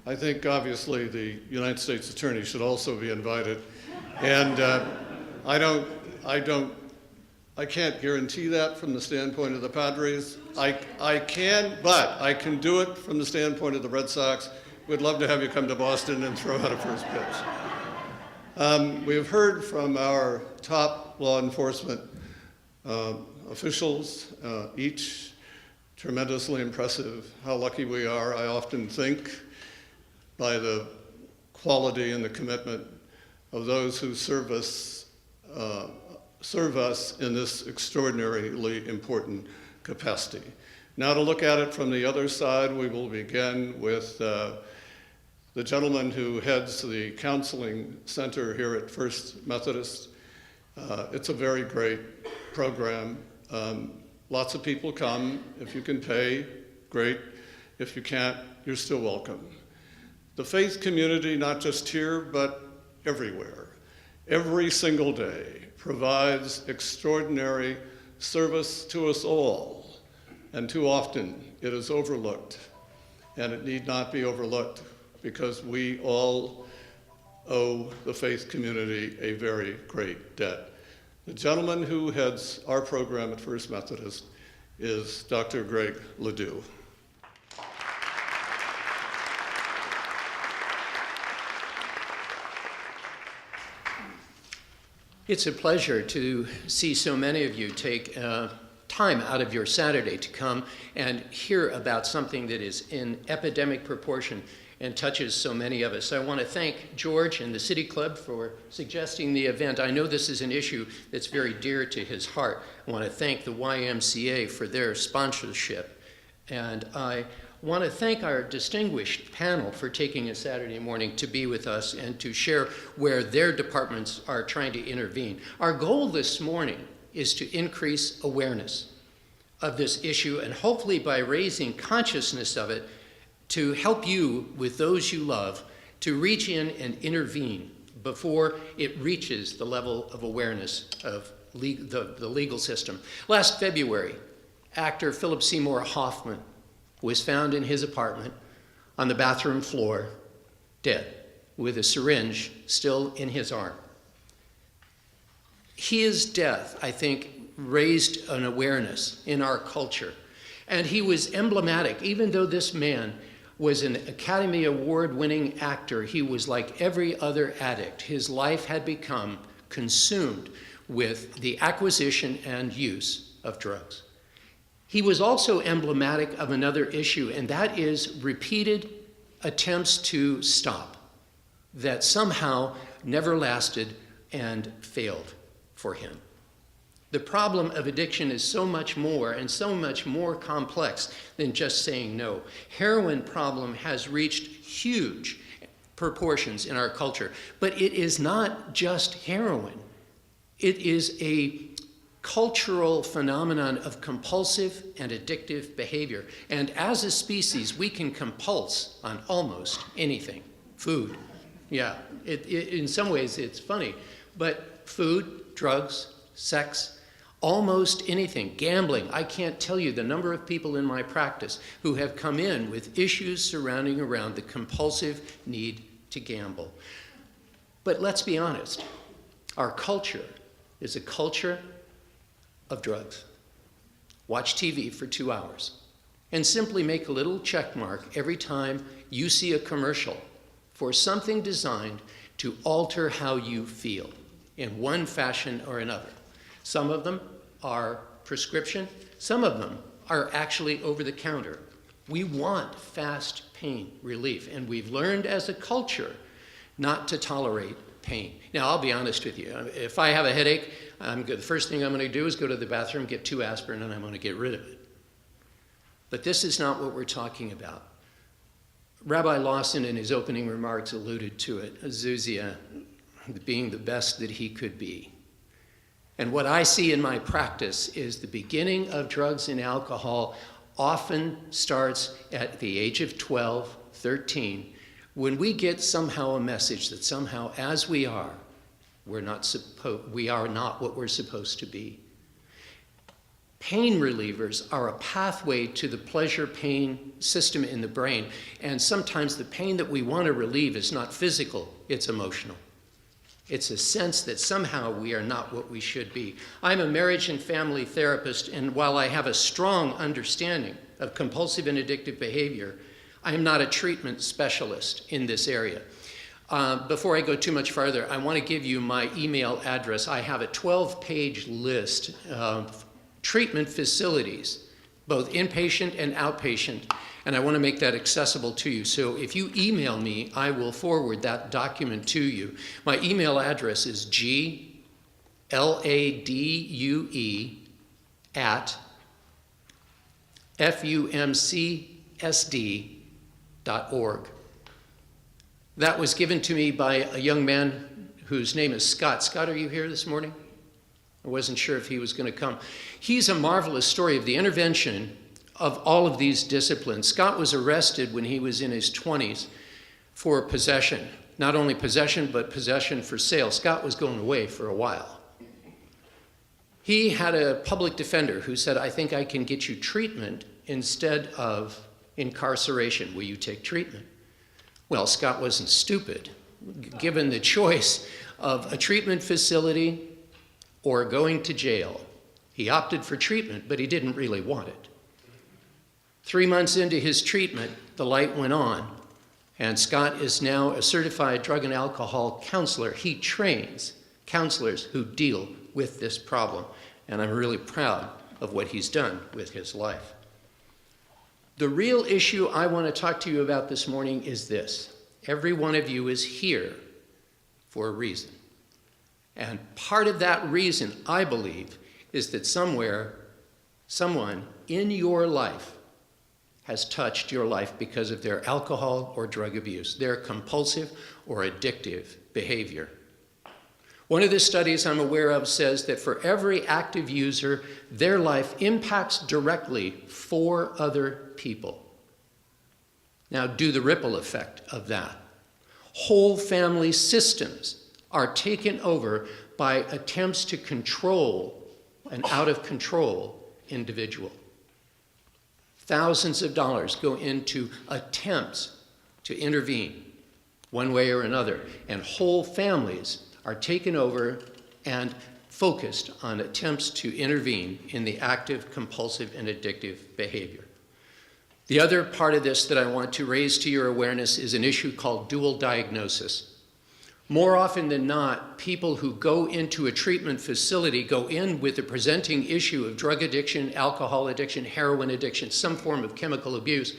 I think obviously the United States Attorney should also be invited. And I can't guarantee that from the standpoint of the Padres. I can do it from the standpoint of the Red Sox. We'd love to have you come to Boston and throw out a first pitch. We have heard from our top law enforcement officials, each tremendously impressive. How lucky we are, I often think, by the quality and the commitment of those who serve us in this extraordinarily important capacity. Now, to look at it from the other side, we will begin with the gentleman who heads the counseling center here at First Methodist. It's a very great program. Lots of people come. If you can pay, great. If you can't, you're still welcome. The faith community, not just here, but everywhere, every single day, provides extraordinary service to us all. And too often, it is overlooked. And it need not be overlooked, because we all owe the faith community a very great debt. The gentleman who heads our program at First Methodist is Dr. Greg LaDue. It's a pleasure to see so many of you take time out of your Saturday to come and hear about something that is in epidemic proportion and touches so many of us. I want to thank George and the City Club for suggesting the event. I know this is an issue that's very dear to his heart. I want to thank the YWCA for their sponsorship. And I want to thank our distinguished panel for taking a Saturday morning to be with us and to share where their departments are trying to intervene. Our goal this morning is to increase awareness of this issue, and hopefully by raising consciousness of it, to help you with those you love to reach in and intervene before it reaches the level of awareness of the legal system. Last February, actor Philip Seymour Hoffman was found in his apartment on the bathroom floor, dead, with a syringe still in his arm. His death, I think, raised an awareness in our culture. And he was emblematic. Even though this man was an Academy Award-winning actor, he was like every other addict. His life had become consumed with the acquisition and use of drugs. He was also emblematic of another issue, and that is repeated attempts to stop that somehow never lasted and failed for him. The problem of addiction is so much more and so much more complex than just saying no. Heroin problem has reached huge proportions in our culture, but it is not just heroin. It is a cultural phenomenon of compulsive and addictive behavior. And as a species, we can compulse on almost anything. Food, yeah, in some ways it's funny, but food, drugs, sex, almost anything. Gambling, I can't tell you the number of people in my practice who have come in with issues surrounding around the compulsive need to gamble. But let's be honest, our culture is a culture of drugs. Watch TV for 2 hours and simply make a little check mark every time you see a commercial for something designed to alter how you feel in one fashion or another. Some of them are prescription, some of them are actually over the counter. We want fast pain relief, and we've learned as a culture not to tolerate pain. Now, I'll be honest with you. If I have a headache, the first thing I'm going to do is go to the bathroom, get 2 aspirin, and I'm going to get rid of it. But this is not what we're talking about. Rabbi Lawson, in his opening remarks, alluded to it, Azuzia being the best that he could be. And what I see in my practice is the beginning of drugs and alcohol often starts at the age of 12, 13, when we get somehow a message that somehow, as we are, we are not what we're supposed to be. Pain relievers are a pathway to the pleasure-pain system in the brain, and sometimes the pain that we want to relieve is not physical, it's emotional. It's a sense that somehow we are not what we should be. I'm a marriage and family therapist, and while I have a strong understanding of compulsive and addictive behavior, I am not a treatment specialist in this area. Before I go too much farther, I want to give you my email address. I have a 12-page list of treatment facilities, both inpatient and outpatient, and I want to make that accessible to you. So if you email me, I will forward that document to you. My email address is GLADUE@FUMCSD.org. That was given to me by a young man whose name is Scott. Scott, are you here this morning? I wasn't sure if he was going to come. He's a marvelous story of the intervention of all of these disciplines. Scott was arrested when he was in his 20s for possession. Not only possession, but possession for sale. Scott was going away for a while. He had a public defender who said, I think I can get you treatment instead of incarceration. Will you take treatment? Well, Scott wasn't stupid. Given the choice of a treatment facility or going to jail, he opted for treatment, but he didn't really want it. 3 months into his treatment, the light went on, and Scott is now a certified drug and alcohol counselor. He trains counselors who deal with this problem, and I'm really proud of what he's done with his life. The real issue I want to talk to you about this morning is this. Every one of you is here for a reason. And part of that reason, I believe, is that somewhere, someone in your life has touched your life because of their alcohol or drug abuse, their compulsive or addictive behavior. One of the studies I'm aware of says that for every active user, their life impacts directly 4 other people. Now, do the ripple effect of that. Whole family systems are taken over by attempts to control an out-of-control individual. Thousands of dollars go into attempts to intervene one way or another, and whole families are taken over and focused on attempts to intervene in the active, compulsive, and addictive behavior. The other part of this that I want to raise to your awareness is an issue called dual diagnosis. More often than not, people who go into a treatment facility go in with the presenting issue of drug addiction, alcohol addiction, heroin addiction, some form of chemical abuse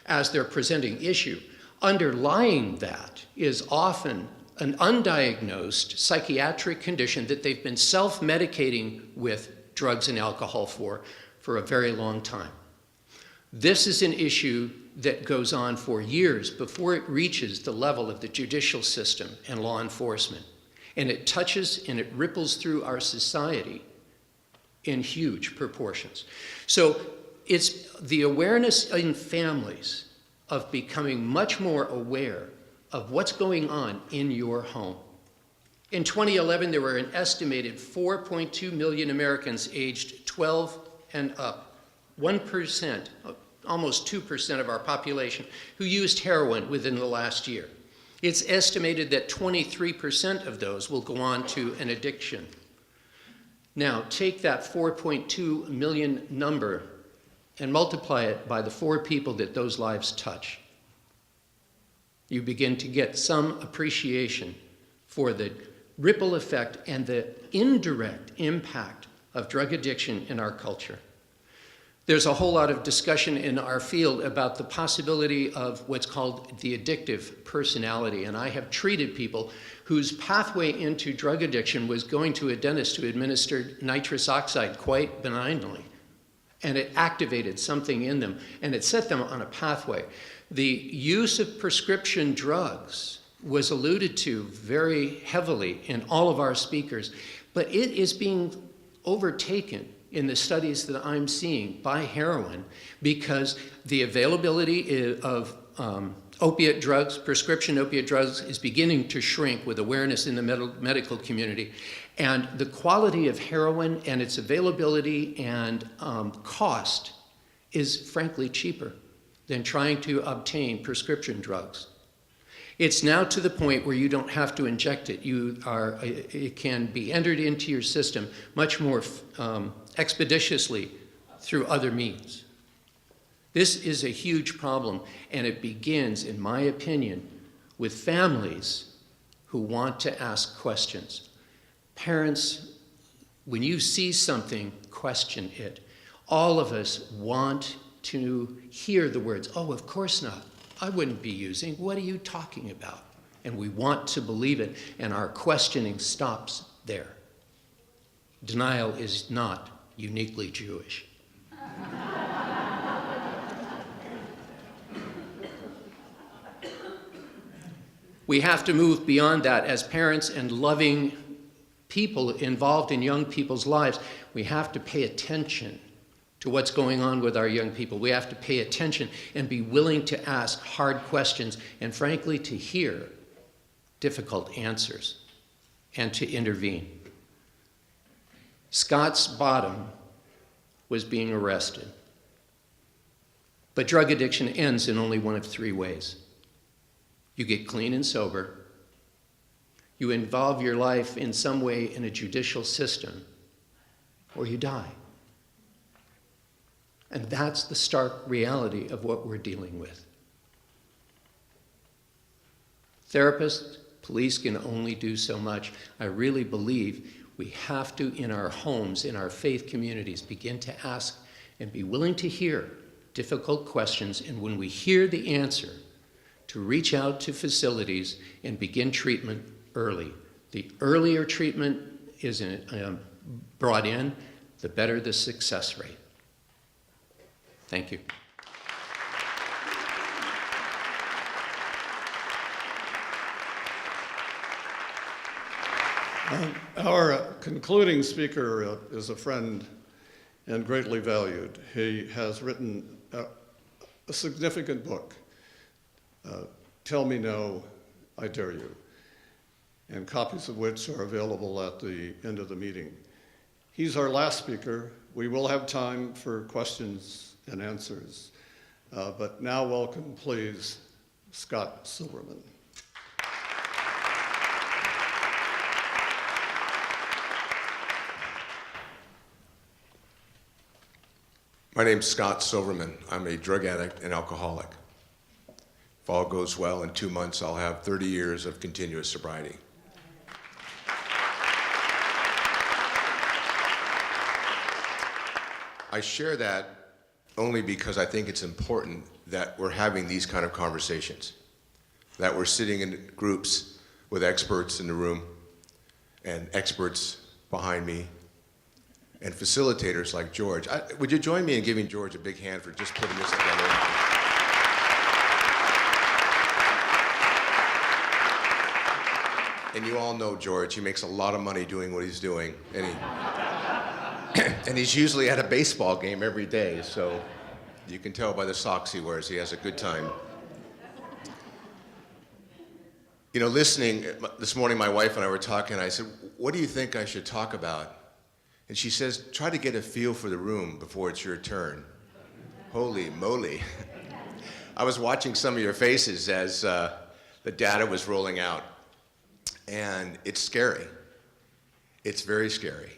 as their presenting issue. Underlying that is often an undiagnosed psychiatric condition that they've been self-medicating with drugs and alcohol for a very long time. This is an issue that goes on for years before it reaches the level of the judicial system and law enforcement. And it touches and it ripples through our society in huge proportions. So it's the awareness in families of becoming much more aware of what's going on in your home. In 2011, there were an estimated 4.2 million Americans aged 12 and up. 1%, almost 2% of our population, who used heroin within the last year. It's estimated that 23% of those will go on to an addiction. Now, take that 4.2 million number and multiply it by the 4 people that those lives touch. You begin to get some appreciation for the ripple effect and the indirect impact of drug addiction in our culture. There's a whole lot of discussion in our field about the possibility of what's called the addictive personality, and I have treated people whose pathway into drug addiction was going to a dentist who administered nitrous oxide quite benignly, and it activated something in them, and it set them on a pathway. The use of prescription drugs was alluded to very heavily in all of our speakers, but it is being overtaken in the studies that I'm seeing by heroin because the availability of opiate drugs, prescription opiate drugs, is beginning to shrink with awareness in the medical community. And the quality of heroin and its availability and cost is frankly cheaper than trying to obtain prescription drugs. It's now to the point where you don't have to inject it. It can be entered into your system much more expeditiously through other means. This is a huge problem, and it begins, in my opinion, with families who want to ask questions. Parents, when you see something, question it. All of us want to hear the words, "Oh, of course not. I wouldn't be using. What are you talking about?" And we want to believe it, and our questioning stops there. Denial is not uniquely Jewish. We have to move beyond that as parents and loving people involved in young people's lives. We have to pay attention to what's going on with our young people. We have to pay attention and be willing to ask hard questions and, frankly, to hear difficult answers and to intervene. Scott's bottom was being arrested. But drug addiction ends in only one of 3 ways. You get clean and sober, you involve your life in some way in a judicial system, or you die. And that's the stark reality of what we're dealing with. Therapists, police can only do so much. I really believe we have to, in our homes, in our faith communities, begin to ask and be willing to hear difficult questions, and when we hear the answer, to reach out to facilities and begin treatment early. The earlier treatment is brought in, the better the success rate. Thank you. Our concluding speaker is a friend and greatly valued. He has written a significant book, Tell Me No, I Dare You, and copies of which are available at the end of the meeting. He's our last speaker. We will have time for questions and answers, but now welcome, please, Scott Silverman. My name's Scott Silverman. I'm a drug addict and alcoholic. If all goes well, in 2 months, I'll have 30 years of continuous sobriety. I share that only because I think it's important that we're having these kind of conversations, that we're sitting in groups with experts in the room and experts behind me and facilitators like George. Would you join me in giving George a big hand for just putting this together? And you all know George. He makes a lot of money doing what he's doing. And he's usually at a baseball game every day, so you can tell by the socks he wears, he has a good time. You know, listening, this morning my wife and I were talking, I said, "What do you think I should talk about?" And she says, "Try to get a feel for the room before it's your turn." Holy moly. I was watching some of your faces as the data was rolling out, and it's scary. It's very scary.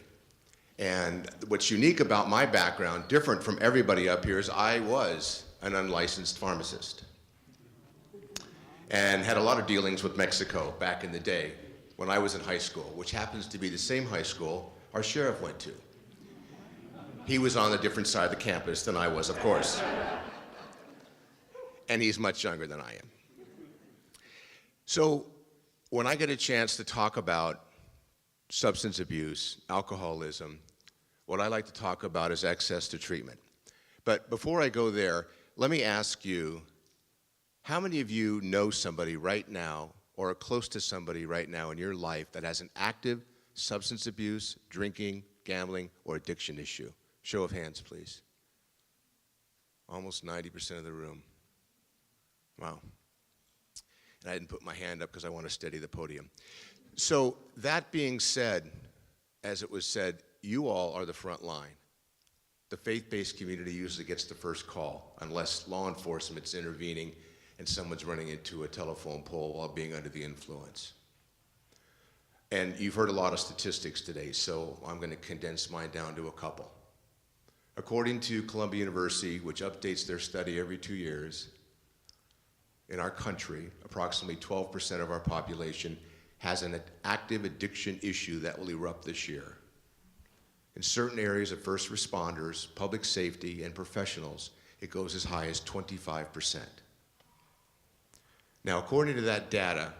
And what's unique about my background, different from everybody up here, is I was an unlicensed pharmacist and had a lot of dealings with Mexico back in the day when I was in high school, which happens to be the same high school our sheriff went to. He was on a different side of the campus than I was, of course. And he's much younger than I am. So when I get a chance to talk about substance abuse, alcoholism, what I like to talk about is access to treatment. But before I go there, let me ask you, how many of you know somebody right now or are close to somebody right now in your life that has an active substance abuse, drinking, gambling, or addiction issue? Show of hands, please. Almost 90% of the room. Wow. And I didn't put my hand up because I want to steady the podium. So that being said, as it was said, you all are the front line. The faith-based community usually gets the first call unless law enforcement's intervening and someone's running into a telephone pole while being under the influence. And you've heard a lot of statistics today, so I'm going to condense mine down to a couple. According to Columbia University, which updates their study every 2 years, in our country, approximately 12% of our population has an active addiction issue that will erupt this year. In certain areas of first responders, public safety, and professionals, it goes as high as 25%. Now, according to that data,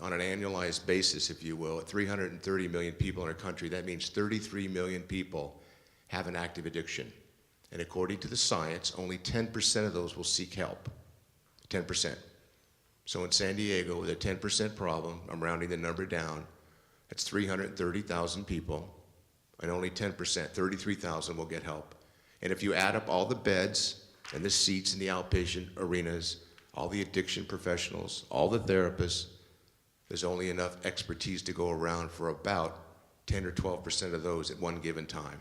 on an annualized basis, if you will, at 330 million people in our country, that means 33 million people have an active addiction. And according to the science, only 10% of those will seek help. 10%. So in San Diego, with a 10% problem, I'm rounding the number down, that's 330,000 people, and only 10%, 33,000 will get help. And if you add up all the beds and the seats in the outpatient arenas, all the addiction professionals, all the therapists, there's only enough expertise to go around for about 10 or 12% of those at one given time.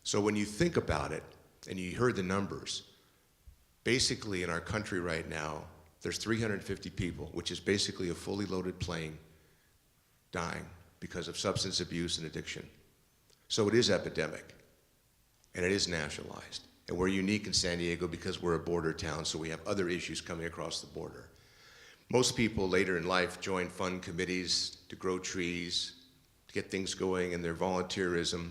So when you think about it, and you heard the numbers, basically in our country right now, there's 350 people, which is basically a fully loaded plane, dying because of substance abuse and addiction. So it is epidemic, and it is nationalized. And we're unique in San Diego because we're a border town, so we have other issues coming across the border. Most people later in life join fund committees to grow trees, to get things going in their volunteerism.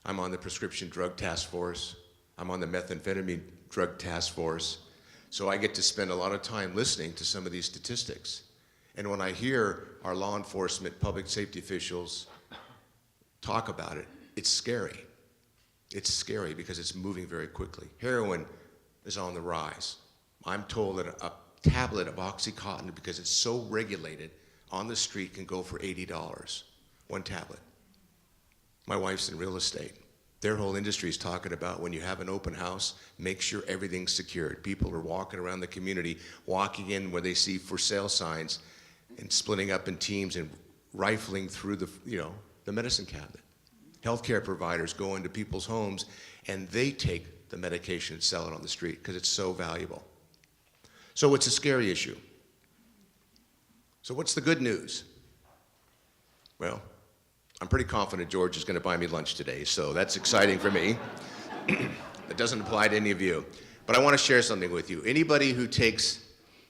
I'm on the prescription drug task force. I'm on the methamphetamine drug task force. So I get to spend a lot of time listening to some of these statistics. And when I hear our law enforcement, public safety officials talk about it, it's scary. It's scary because it's moving very quickly. Heroin is on the rise. I'm told that a tablet of Oxycontin, because it's so regulated, on the street can go for $80, one tablet. My wife's in real estate. Their whole industry is talking about when you have an open house, make sure everything's secured. People are walking around the community, walking in where they see for sale signs and splitting up in teams and rifling through the medicine cabinet. Healthcare providers go into people's homes and they take the medication and sell it on the street because it's so valuable. So it's a scary issue. So what's the good news? Well, I'm pretty confident George is going to buy me lunch today, so that's exciting for me. That doesn't apply to any of you. But I want to share something with you. Anybody who takes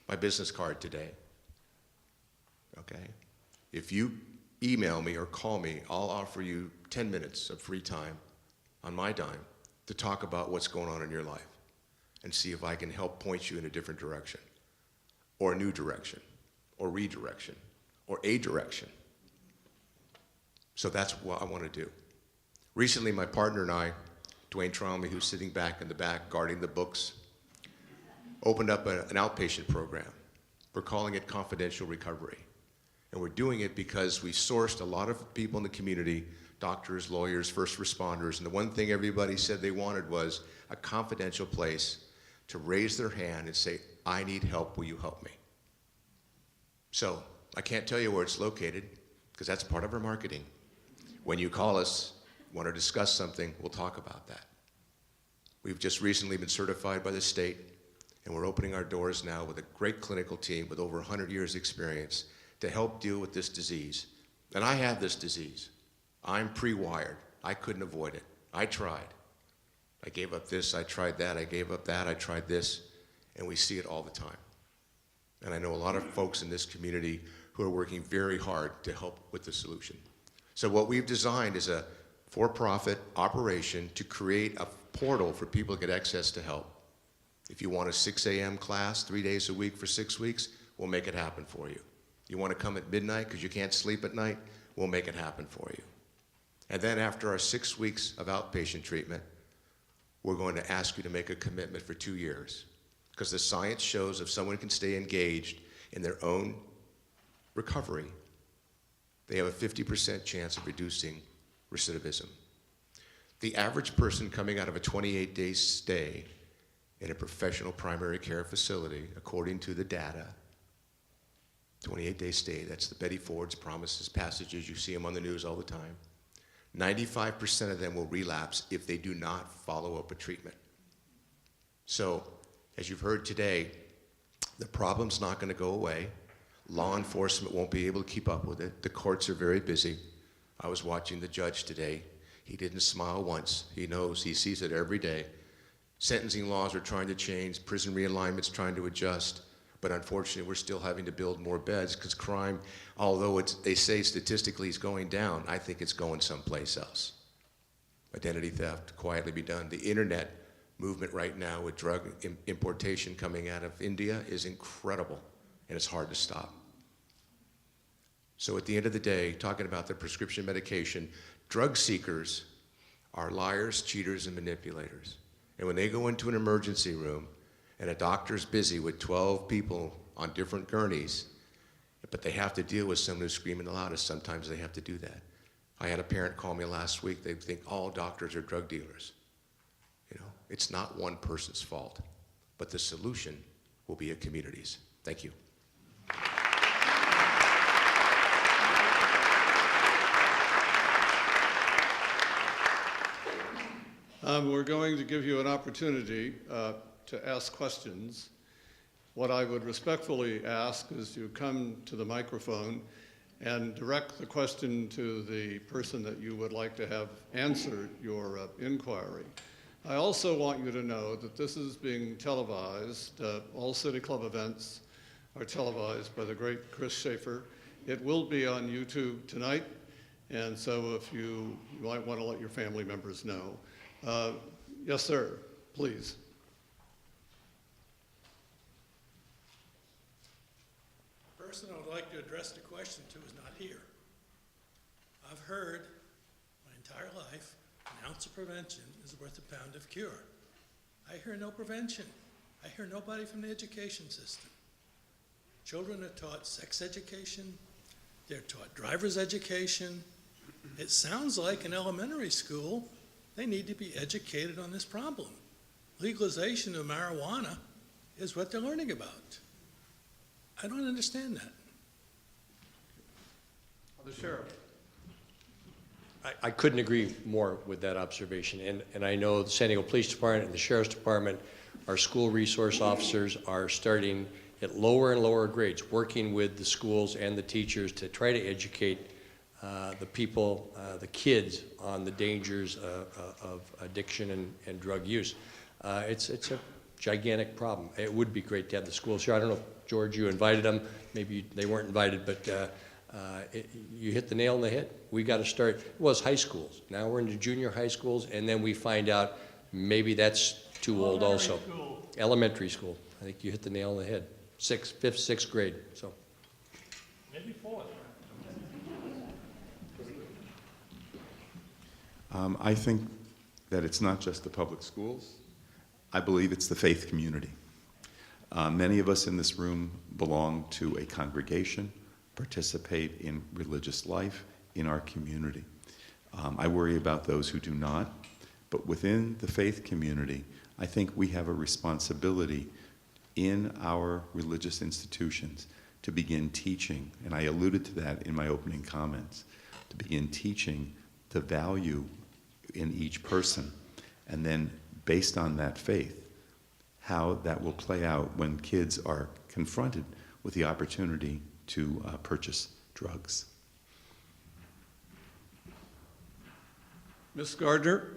my business card today, okay, if you email me or call me, I'll offer you 10 minutes of free time on my dime to talk about what's going on in your life and see if I can help point you in a different direction or a new direction or redirection or a direction. So that's what I want to do. Recently, my partner and I, Dwayne Tromley, who's sitting back in the back guarding the books, opened up an outpatient program. We're calling it Confidential Recovery. And we're doing it because we sourced a lot of people in the community, doctors, lawyers, first responders, and the one thing everybody said they wanted was a confidential place to raise their hand and say, I need help, will you help me? So I can't tell you where it's located because that's part of our marketing. When you call us, want to discuss something, we'll talk about that. We've just recently been certified by the state, And we're opening our doors now with a great clinical team with over 100 years experience to help deal with this disease. And I have this disease. I'm pre-wired. I couldn't avoid it. I tried. I gave up this, I tried that, I gave up that, I tried this, and we see it all the time. And I know a lot of folks in this community who are working very hard to help with the solution. So what we've designed is a for-profit operation to create a portal for people to get access to help. If you want a 6 a.m. class 3 days a week for 6 weeks, we'll make it happen for you. You want to come at midnight because you can't sleep at night, we'll make it happen for you. And then after our 6 weeks of outpatient treatment, we're going to ask you to make a commitment for 2 years. Because the science shows if someone can stay engaged in their own recovery, they have a 50% chance of reducing recidivism. The average person coming out of a 28-day stay in a professional primary care facility, according to the data, 28-day stay, that's the Betty Ford's promises passages, you see them on the news all the time. 95% of them will relapse if they do not follow up a treatment. So, as you've heard today, the problem's not going to go away. Law enforcement won't be able to keep up with it. The courts are very busy. I was watching the judge today. He didn't smile once. He knows, he sees it every day. Sentencing laws are trying to change, prison realignment's trying to adjust, but unfortunately we're still having to build more beds because crime, although they say statistically it's going down, I think it's going someplace else. Identity theft, quietly be done. The internet movement right now with drug importation coming out of India is incredible, and it's hard to stop. So at the end of the day, talking about the prescription medication, drug seekers are liars, cheaters, and manipulators. And when they go into an emergency room and a doctor's busy with 12 people on different gurneys, but they have to deal with someone who's screaming the loudest, sometimes they have to do that. I had a parent call me last week, they think all doctors are drug dealers. You know, it's not one person's fault, but the solution will be at communities. Thank you. We're going to give you an opportunity to ask questions. What I would respectfully ask is you come to the microphone and direct the question to the person that you would like to have answer your inquiry. I also want you to know that this is being televised. All City Club events are televised by the great Chris Schaefer. It will be on YouTube tonight, and so if you might want to let your family members know. Yes, sir, please. The person I would like to address the question to is not here. I've heard my entire life, an ounce of prevention is worth a pound of cure. I hear no prevention. I hear nobody from the education system. Children are taught sex education. They're taught driver's education. It sounds like in elementary school, they need to be educated on this problem. Legalization of marijuana is what they're learning about. I don't understand that. The sheriff. I couldn't agree more with that observation. And I know the San Diego Police Department and the Sheriff's Department, our school resource officers are starting at lower and lower grades, working with the schools and the teachers to try to educate the people, the kids, on the dangers of addiction and drug use. It's a gigantic problem. It would be great to have the schools here. I don't know if, George, you invited them. Maybe they weren't invited, but you hit the nail on the head. We got to start. It was high schools. Now we're into junior high schools, and then we find out maybe that's too old also. Elementary school. I think you hit the nail on the head. Fifth, sixth grade. So. Maybe fourth. I think that it's not just the public schools. I believe it's the faith community. Many of us in this room belong to a congregation, participate in religious life in our community. I worry about those who do not, but within the faith community, I think we have a responsibility in our religious institutions to begin teaching, and I alluded to that in my opening comments, to begin teaching the value in each person, and then based on that faith, how that will play out when kids are confronted with the opportunity to purchase drugs. Ms. Gardner?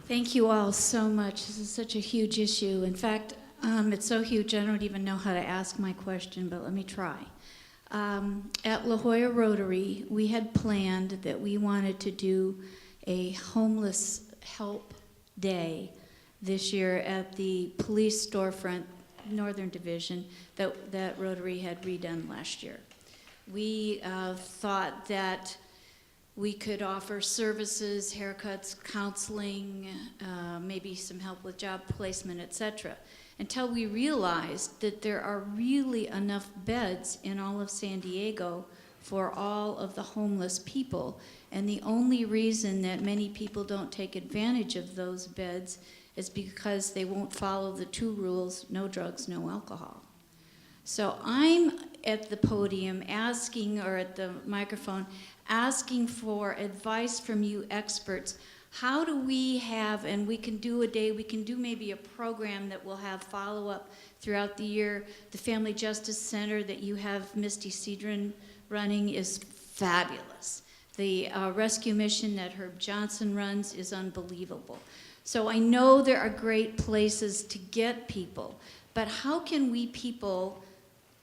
Thank you all so much. This is such a huge issue. In fact, it's so huge I don't even know how to ask my question, but let me try. At La Jolla Rotary, we had planned that we wanted to do a homeless help day this year at the police storefront, Northern Division, that Rotary had redone last year. We thought that we could offer services, haircuts, counseling, maybe some help with job placement, etc., until we realized that there are really enough beds in all of San Diego for all of the homeless people. And the only reason that many people don't take advantage of those beds is because they won't follow the 2 rules: no drugs, no alcohol. So I'm at the podium asking, or at the microphone, asking for advice from you experts. How do we have, and we can do a day, we can do maybe a program that will have follow-up throughout the year. The Family Justice Center that you have Misty Cedron running is fabulous. The rescue mission that Herb Johnson runs is unbelievable. So I know there are great places to get people, but how can we people,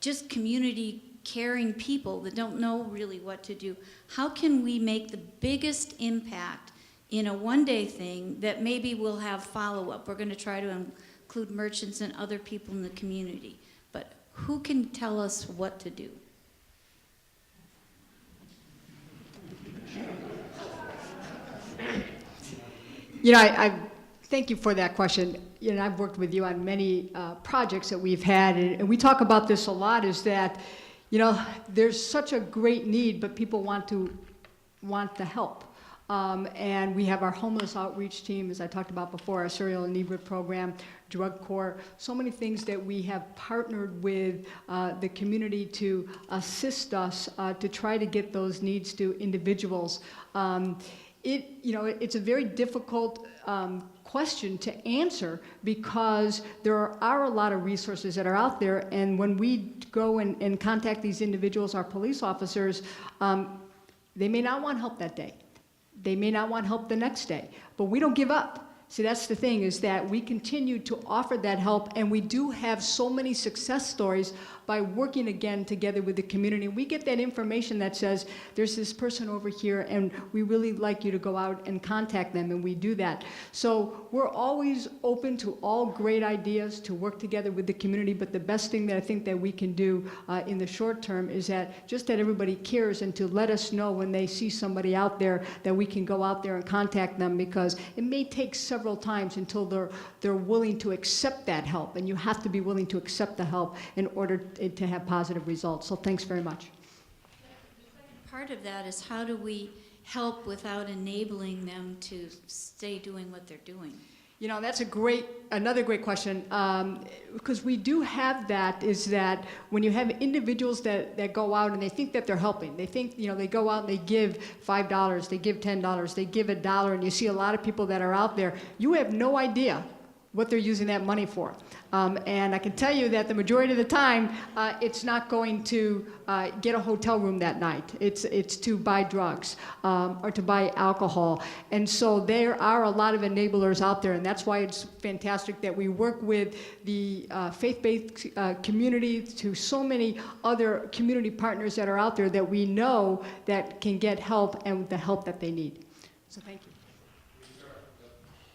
just community caring people that don't know really what to do, how can we make the biggest impact in a one-day thing that maybe will have follow-up? We're going to try to include merchants and other people in the community, but who can tell us what to do? You know, I thank you for that question. You know, I've worked with you on many projects that we've had, and we talk about this a lot, is that, you know, there's such a great need, but people want the help. And we have our homeless outreach team, as I talked about before, our serial inebriate program, drug corps, so many things that we have partnered with the community to assist us to try to get those needs to individuals. You know, it's a very difficult question to answer because there are a lot of resources that are out there, and when we go and contact these individuals, our police officers, they may not want help that day. They may not want help the next day, but we don't give up. See, that's the thing, is that we continue to offer that help, and we do have so many success stories by working again together with the community. We get that information that says, there's this person over here, and we really like you to go out and contact them, and we do that. So we're always open to all great ideas to work together with the community, but the best thing that I think that we can do in the short term is that just that everybody cares, and to let us know when they see somebody out there that we can go out there and contact them, because it may take several times until they're willing to accept that help, and you have to be willing to accept the help in order to have positive results. So thanks very much. Part of that is, how do we help without enabling them to stay doing what they're doing? You know, that's another great question, because we do have that, is that when you have individuals that go out and they think that they're helping, they think, you know, they go out and they give $5, they give $10, they give $1, and you see a lot of people that are out there, you have no idea what they're using that money for. And I can tell you that the majority of the time, it's not going to get a hotel room that night. It's to buy drugs or to buy alcohol. And so there are a lot of enablers out there, and that's why it's fantastic that we work with the faith-based community, to so many other community partners that are out there that we know that can get help, and the help that they need. So thank you.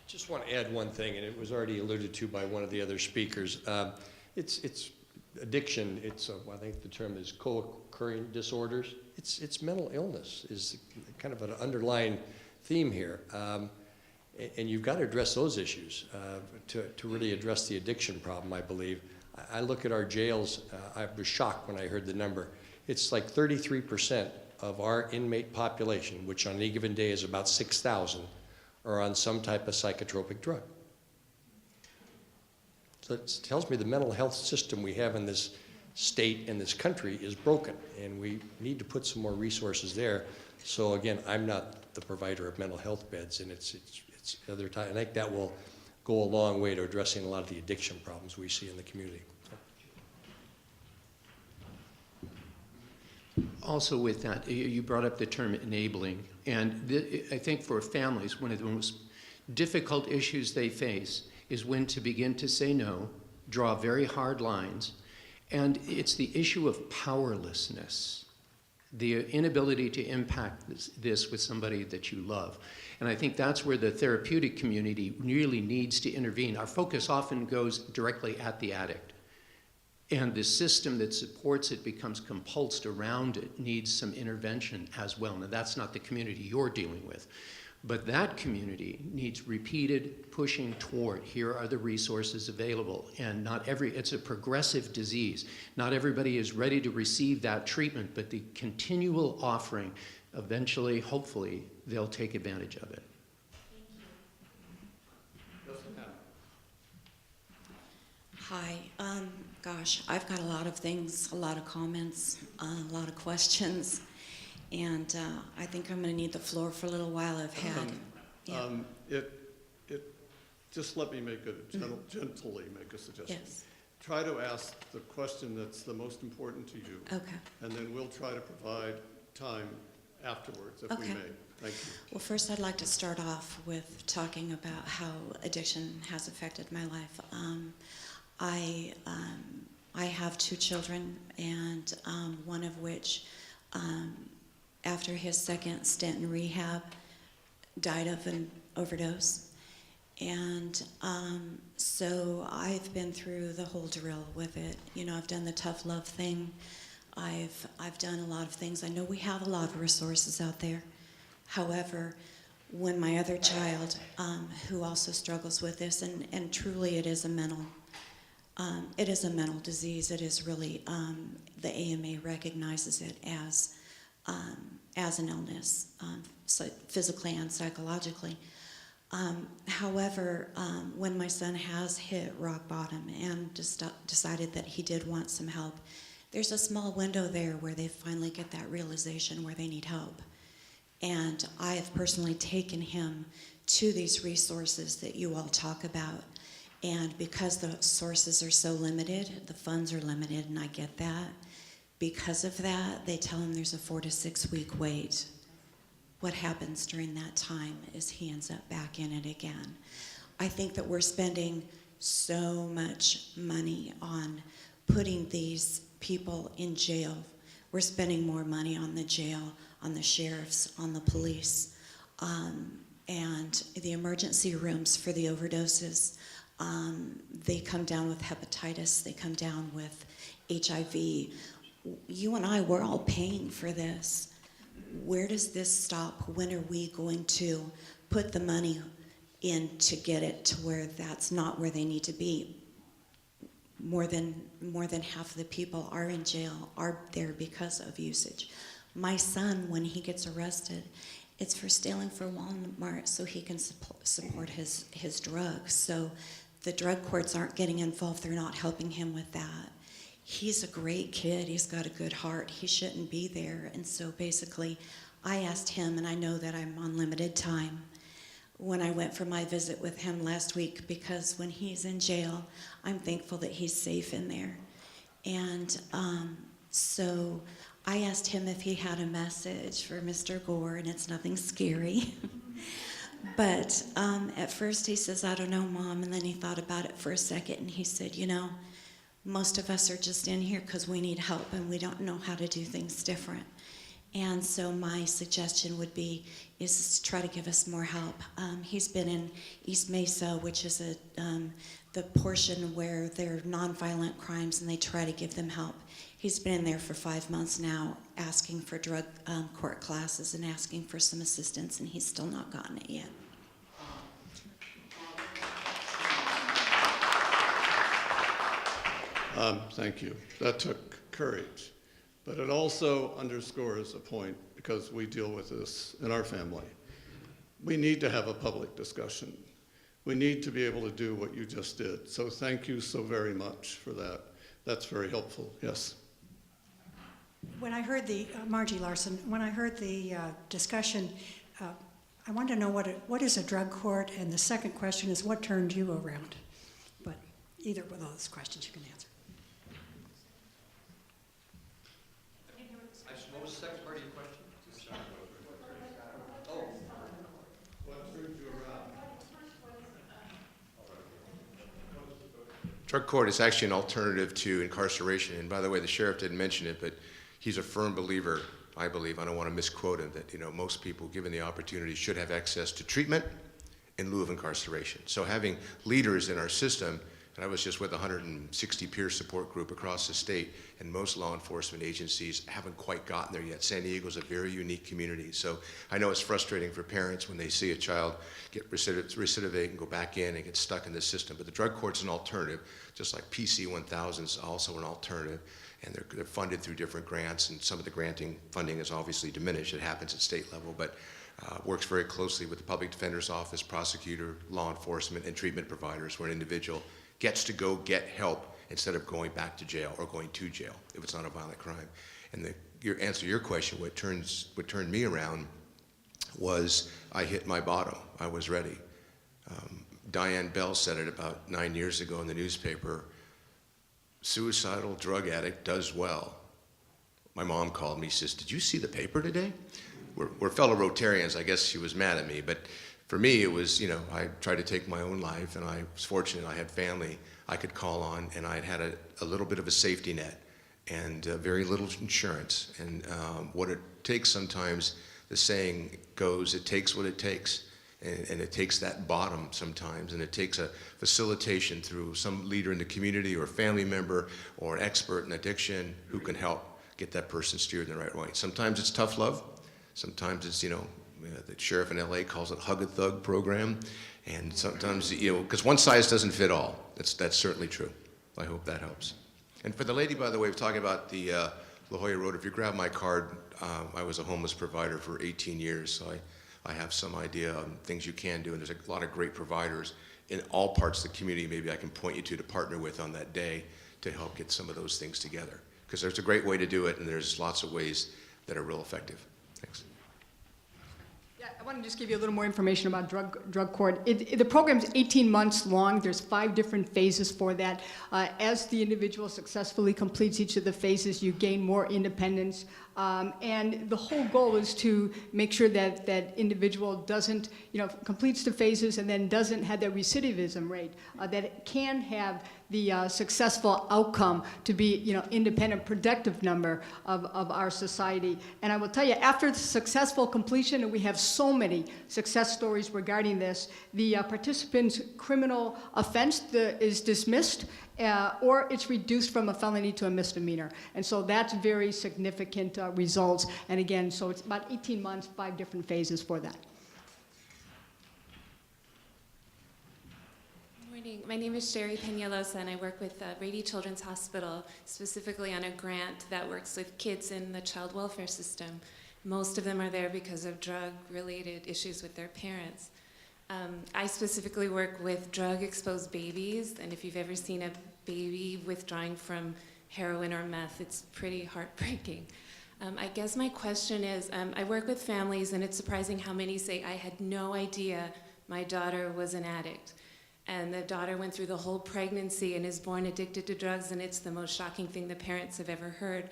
Just want to add one thing, and it was already alluded to by one of the other speakers. It's addiction. I think the term is co-occurring disorders. It's mental illness is kind of an underlying theme here, and you've got to address those issues to really address the addiction problem, I believe. I look at our jails. I was shocked when I heard the number. It's like 33% of our inmate population, which on any given day is about 6,000. Or on some type of psychotropic drug. So it tells me the mental health system we have in this state and this country is broken, and we need to put some more resources there. So again, I'm not the provider of mental health beds, and it's other time. I think that will go a long way to addressing a lot of the addiction problems we see in the community. Also with that, you brought up the term enabling, and I think for families, one of the most difficult issues they face is when to begin to say no, draw very hard lines, and it's the issue of powerlessness, the inability to impact this with somebody that you love. And I think that's where the therapeutic community really needs to intervene. Our focus often goes directly at the addict. And the system that supports it becomes compulsed around it, needs some intervention as well. Now, that's not the community you're dealing with. But that community needs repeated pushing toward, here are the resources available. And it's a progressive disease. Not everybody is ready to receive that treatment, but the continual offering, eventually, hopefully, they'll take advantage of it. Hi. Gosh, I've got a lot of things, a lot of comments, a lot of questions, and I think I'm going to need the floor for a little while. I've had. Just let me gently make a suggestion. Yes. Try to ask the question that's the most important to you. Okay. And then we'll try to provide time afterwards if we may. Thank you. Well, first I'd like to start off with talking about how addiction has affected my life. I have 2 children, and one of which, after his second stint in rehab, died of an overdose. And so I've been through the whole drill with it. You know, I've done the tough love thing. I've done a lot of things. I know we have a lot of resources out there. However, when my other child, who also struggles with this, and truly it is a mental disease. It is really, the AMA recognizes it as an illness, so physically and psychologically. However, when my son has hit rock bottom and decided that he did want some help, there's a small window there where they finally get that realization where they need help. And I have personally taken him to these resources that you all talk about. And because the sources are so limited, the funds are limited, and I get that. Because of that, they tell him there's a 4 to 6 week wait. What happens during that time is he ends up back in it again. I think that we're spending so much money on putting these people in jail. We're spending more money on the jail, on the sheriffs, on the police, and the emergency rooms for the overdoses. They come down with hepatitis, they come down with HIV. You and I, we're all paying for this. Where does this stop? When are we going to put the money in to get it to where that's not where they need to be? More than half of the people are in jail, are there because of usage. My son, when he gets arrested, it's for stealing from Walmart so he can support his drugs. So the drug courts aren't getting involved. They're not helping him with that. He's a great kid. He's got a good heart. He shouldn't be there. And so basically, I asked him, and I know that I'm on limited time, when I went for my visit with him last week, because when he's in jail, I'm thankful that he's safe in there. And so I asked him if he had a message for Mr. Gore, and it's nothing scary. But at first he says, I don't know, Mom, and then he thought about it for a second, and he said, you know, most of us are just in here because we need help and we don't know how to do things different. And so my suggestion would be is to try to give us more help. He's been in East Mesa, which is the portion where there are nonviolent crimes and they try to give them help. He's been in there for 5 months now, asking for drug court classes and asking for some assistance, and he's still not gotten it yet. Thank you. That took courage. But it also underscores a point, because we deal with this in our family. We need to have a public discussion. We need to be able to do what you just did. So thank you so very much for that. That's very helpful. Yes. When I heard Margie Larson, when I heard the discussion, I want to know what is a drug court, and the second question is what turned you around? But either one of those questions you can answer. What was the second part of your question? Drug court is actually an alternative to incarceration. And by the way, the sheriff didn't mention it, but he's a firm believer, I believe, I don't want to misquote him, that most people given the opportunity should have access to treatment in lieu of incarceration. So having leaders in our system, and I was just with a 160 peer support group across the state, and most law enforcement agencies haven't quite gotten there yet. San Diego's a very unique community. So I know it's frustrating for parents when they see a child get recidivate and go back in and get stuck in the system. But the drug court's an alternative, just like PC 1000 is also an alternative. And they're funded through different grants, and some of the granting funding is obviously diminished. It happens at state level, but works very closely with the public defender's office, prosecutor, law enforcement, and treatment providers, where an individual gets to go get help instead of going back to jail or going to jail if it's not a violent crime. And your answer to your question, what turned me around was I hit my bottom. I was ready. Diane Bell said it about 9 years ago in the newspaper. Suicidal drug addict does well. My mom called me, says, "Did you see the paper today?" We're fellow Rotarians. I guess she was mad at me, but for me, it was, I tried to take my own life, and I was fortunate I had family I could call on, and I had a little bit of a safety net and very little insurance. And what it takes sometimes, the saying goes, it takes what it takes. And it takes that bottom sometimes, and it takes a facilitation through some leader in the community or a family member or an expert in addiction who can help get that person steered in the right way. Sometimes it's tough love. Sometimes it's, the sheriff in LA calls it Hug a Thug program. And sometimes, because one size doesn't fit all. That's certainly true. I hope that helps. And for the lady, by the way, talking about the La Jolla Road, if you grab my card, I was a homeless provider for 18 years, so I have some idea on things you can do, and there's a lot of great providers in all parts of the community maybe I can point you to partner with on that day to help get some of those things together. Because there's a great way to do it, and there's lots of ways that are real effective. Thanks. Yeah, I want to just give you a little more information about drug court. The program's 18 months long. There's 5 different phases for that. As the individual successfully completes each of the phases, you gain more independence. And the whole goal is to make sure that that individual doesn't, completes the phases and then doesn't have that recidivism rate, that it can have the successful outcome to be, independent, productive member of our society. And I will tell you, after the successful completion, and we have so many success stories regarding this, the participant's criminal offense is dismissed, or it's reduced from a felony to a misdemeanor. And so that's very significant results. And again, so it's about 18 months, 5 different phases for that. Good morning. My name is Sherry Peñalosa, and I work with Brady Children's Hospital, specifically on a grant that works with kids in the child welfare system. Most of them are there because of drug-related issues with their parents. I specifically work with drug-exposed babies, and if you've ever seen a baby withdrawing from heroin or meth, it's pretty heartbreaking. I guess my question is, I work with families, and it's surprising how many say, I had no idea my daughter was an addict. And the daughter went through the whole pregnancy and is born addicted to drugs, and it's the most shocking thing the parents have ever heard.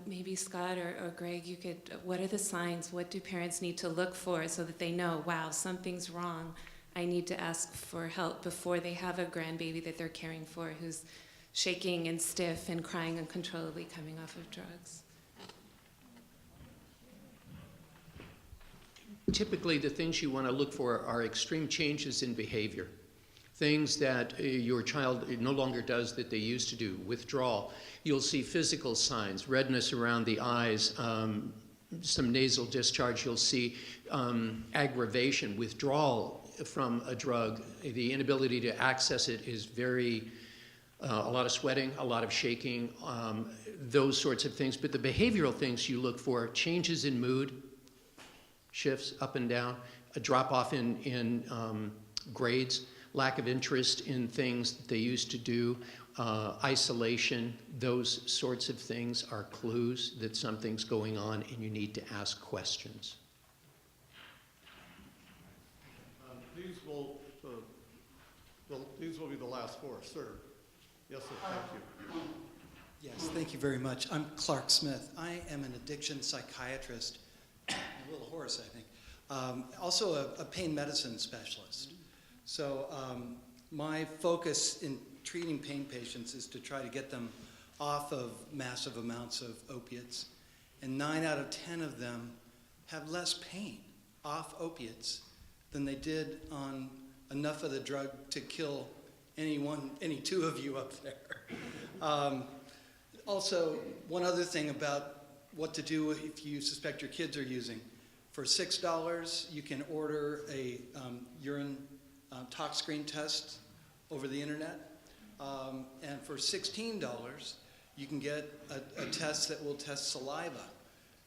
Maybe Scott or Greg, you could, what are the signs? What do parents need to look for so that they know, wow, something's wrong. I need to ask for help before they have a grandbaby that they're caring for who's shaking and stiff and crying uncontrollably coming off of drugs. Typically, the things you want to look for are extreme changes in behavior. Things that your child no longer does that they used to do. Withdrawal. You'll see physical signs, redness around the eyes, some nasal discharge. You'll see aggravation, withdrawal from a drug. The inability to access it is very, a lot of sweating, a lot of shaking, those sorts of things. But the behavioral things you look for, changes in mood, shifts up and down, a drop off in grades, lack of interest in things that they used to do, isolation, those sorts of things are clues that something's going on and you need to ask questions. these will be the last four, sir. Yes, sir, thank you. Yes, thank you very much. I'm Clark Smith. I am an addiction psychiatrist, a little hoarse, I think, also a pain medicine specialist. So my focus in treating pain patients is to try to get them off of massive amounts of opiates, and 9 out of 10 of them have less pain off opiates than they did on enough of the drug to kill any two of you up there. Also, one other thing about what to do if you suspect your kids are using. For $6, you can order a urine tox screen test over the internet. And for $16, you can get a test that will test saliva.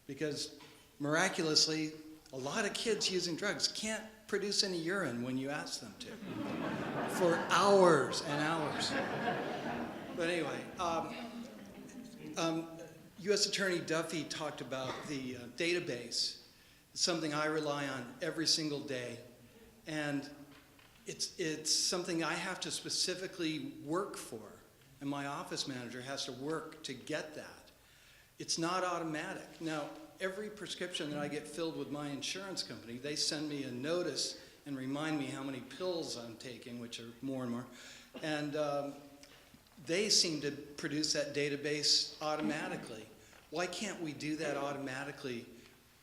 Because miraculously, a lot of kids using drugs can't produce any urine when you ask them to for hours and hours. But anyway, U.S. Attorney Duffy talked about the database. It's something I rely on every single day, and it's something I have to specifically work for, and my office manager has to work to get that. It's not automatic. Now, every prescription that I get filled with my insurance company, they send me a notice and remind me how many pills I'm taking, which are more and more. And they seem to produce that database automatically. Why can't we do that automatically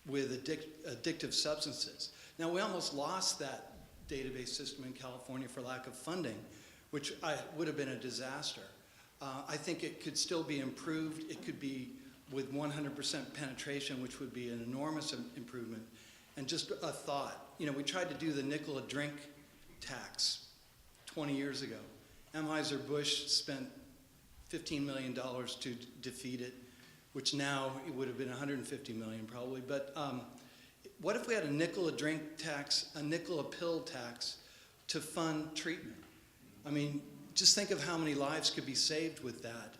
with addictive substances? Now, we almost lost that database system in California for lack of funding, which would have been a disaster. I think it could still be improved. It could be with 100% penetration, which would be an enormous improvement. And just a thought, you know, we tried to do the nickel a drink tax 20 years ago. Anheuser-Busch spent $15 million to defeat it, which now it would have been $150 million probably. But what if we had a nickel a drink tax, a nickel a pill tax to fund treatment? I mean, just think of how many lives could be saved with that.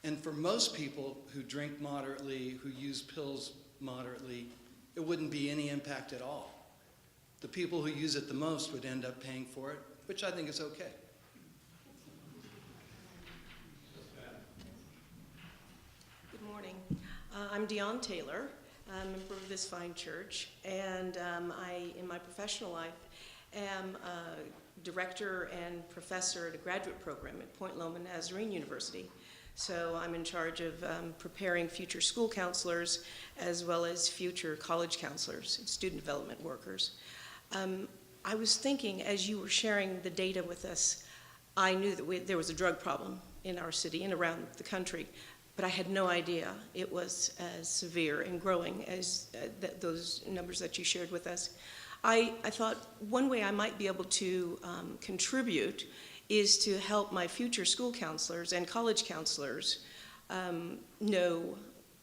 And for most people who drink moderately, who use pills moderately, it wouldn't be any impact at all. The people who use it the most would end up paying for it, which I think is okay. Good morning. I'm Dionne Taylor. I'm a member of this fine church, and I, in my professional life, am a director and professor at a graduate program at Point Loma Nazarene University. So I'm in charge of preparing future school counselors as well as future college counselors and student development workers. I was thinking, as you were sharing the data with us, I knew that there was a drug problem in our city and around the country, but I had no idea it was as severe and growing as those numbers that you shared with us. I thought one way I might be able to contribute is to help my future school counselors and college counselors know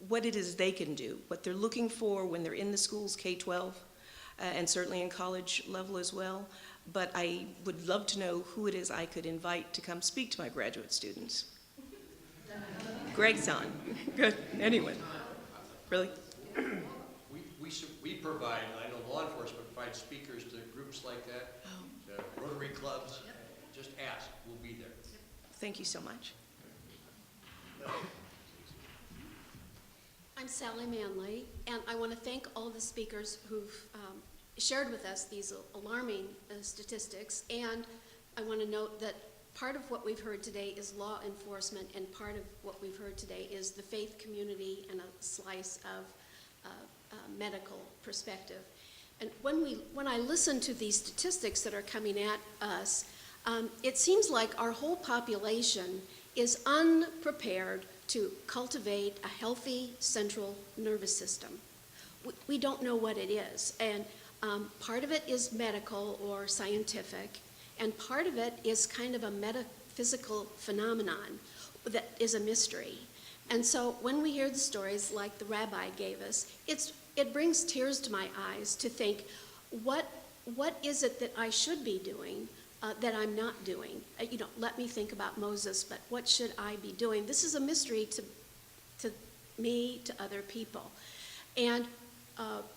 what it is they can do, what they're looking for when they're in the schools, K-12, and certainly in college level as well. But I would love to know who it is I could invite to come speak to my graduate students. Greg's on. Good. Anyone? Really? We provide, I know law enforcement provides speakers to groups like that, to Rotary clubs. Just ask, we'll be there. Thank you so much. I'm Sally Manley, and I want to thank all the speakers who've shared with us these alarming statistics, and I want to note that part of what we've heard today is law enforcement, and part of what we've heard today is the faith community and a slice of medical perspective. And when I listen to these statistics that are coming at us, it seems like our whole population is unprepared to cultivate a healthy central nervous system. We don't know what it is, and part of it is medical or scientific, and part of it is kind of a metaphysical phenomenon that is a mystery. And so when we hear the stories like the rabbi gave us, it brings tears to my eyes to think, what is it that I should be doing that I'm not doing? Let me think about Moses, but what should I be doing? This is a mystery to me, to other people. And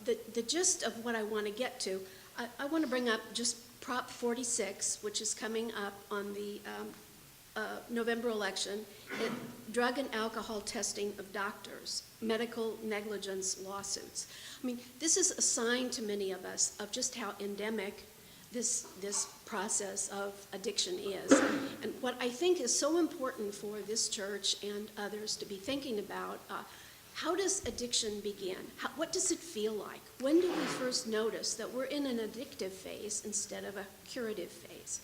the gist of what I want to get to, I want to bring up just Prop 46, which is coming up on the November election, drug and alcohol testing of doctors, medical negligence lawsuits. I mean, this is a sign to many of us of just how endemic this process of addiction is. And what I think is so important for this church and others to be thinking about, how does addiction begin? What does it feel like? When do we first notice that we're in an addictive phase instead of a curative phase?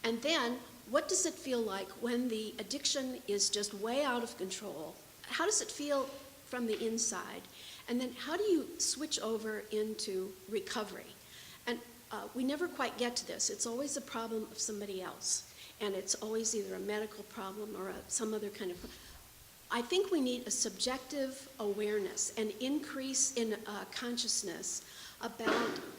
And then, what does it feel like when the addiction is just way out of control? How does it feel from the inside? And then how do you switch over into recovery? And we never quite get to this. It's always a problem of somebody else. And it's always either a medical problem or some other kind of problem. I think we need a subjective awareness, an increase in consciousness about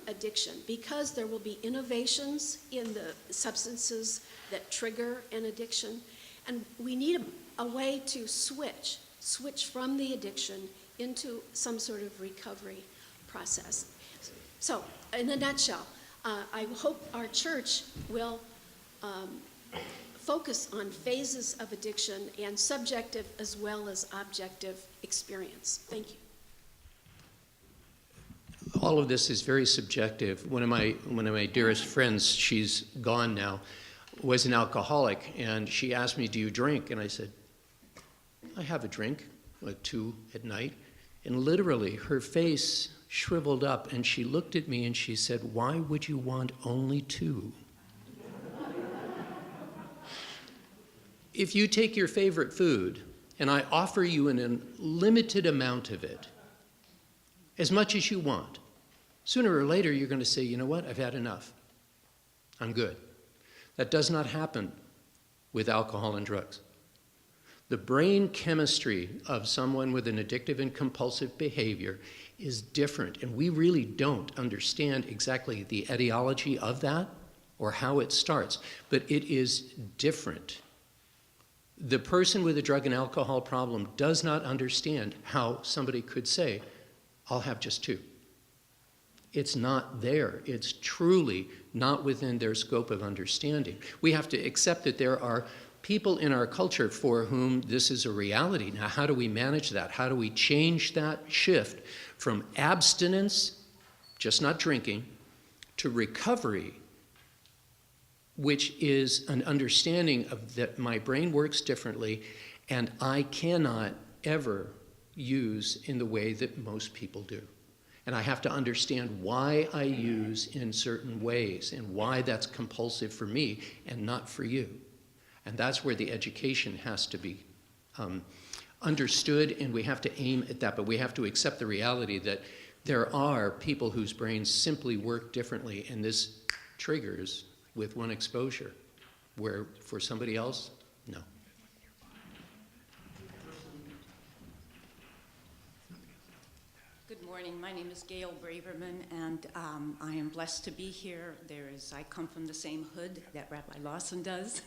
addiction, because there will be innovations in the substances that trigger an addiction, and we need a way to switch from the addiction into some sort of recovery process. So, in a nutshell, I hope our church will focus on phases of addiction and subjective as well as objective experience. Thank you. All of this is very subjective. One of my dearest friends, she's gone now, was an alcoholic, and she asked me, "Do you drink?" And I said, "I have a drink, like 2 at night." And literally, her face shriveled up, and she looked at me and she said, "Why would you want only 2? If you take your favorite food and I offer you an unlimited amount of it, as much as you want, sooner or later you're going to say, you know what, I've had enough. I'm good." That does not happen with alcohol and drugs. The brain chemistry of someone with an addictive and compulsive behavior is different, and we really don't understand exactly the etiology of that or how it starts, but it is different. The person with a drug and alcohol problem does not understand how somebody could say, "I'll have just 2. It's not there. It's truly not within their scope of understanding. We have to accept that there are people in our culture for whom this is a reality. Now, how do we manage that? How do we change that shift from abstinence, just not drinking, to recovery, which is an understanding of that my brain works differently and I cannot ever use in the way that most people do. And I have to understand why I use in certain ways and why that's compulsive for me and not for you. And that's where the education has to be understood, and we have to aim at that. But we have to accept the reality that there are people whose brains simply work differently, and this triggers with one exposure, where for somebody else, no. Good morning. My name is Gail Braverman, and I am blessed to be here. I come from the same hood that Rabbi Lawson does,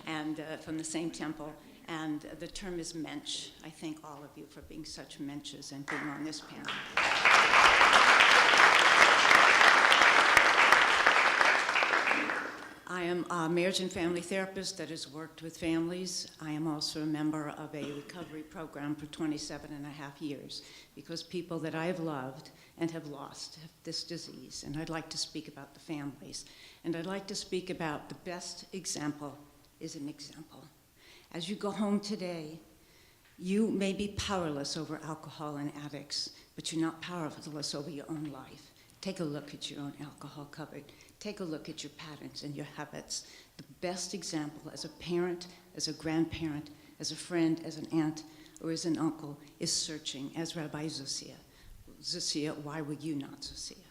and from the same temple. And the term is mensch. I thank all of you for being such mensches and being on this panel. I am a marriage and family therapist that has worked with families. I am also a member of a recovery program for 27 and a half years because people that I have loved and have lost have this disease. And I'd like to speak about the families. And I'd like to speak about the best example is an example. As you go home today, you may be powerless over alcohol and addicts, but you're not powerless over your own life. Take a look at your own alcohol cupboard. Take a look at your patterns and your habits. The best example as a parent, as a grandparent, as a friend, as an aunt, or as an uncle is searching, as Rabbi Zusia. Zusia, why were you not Zusia?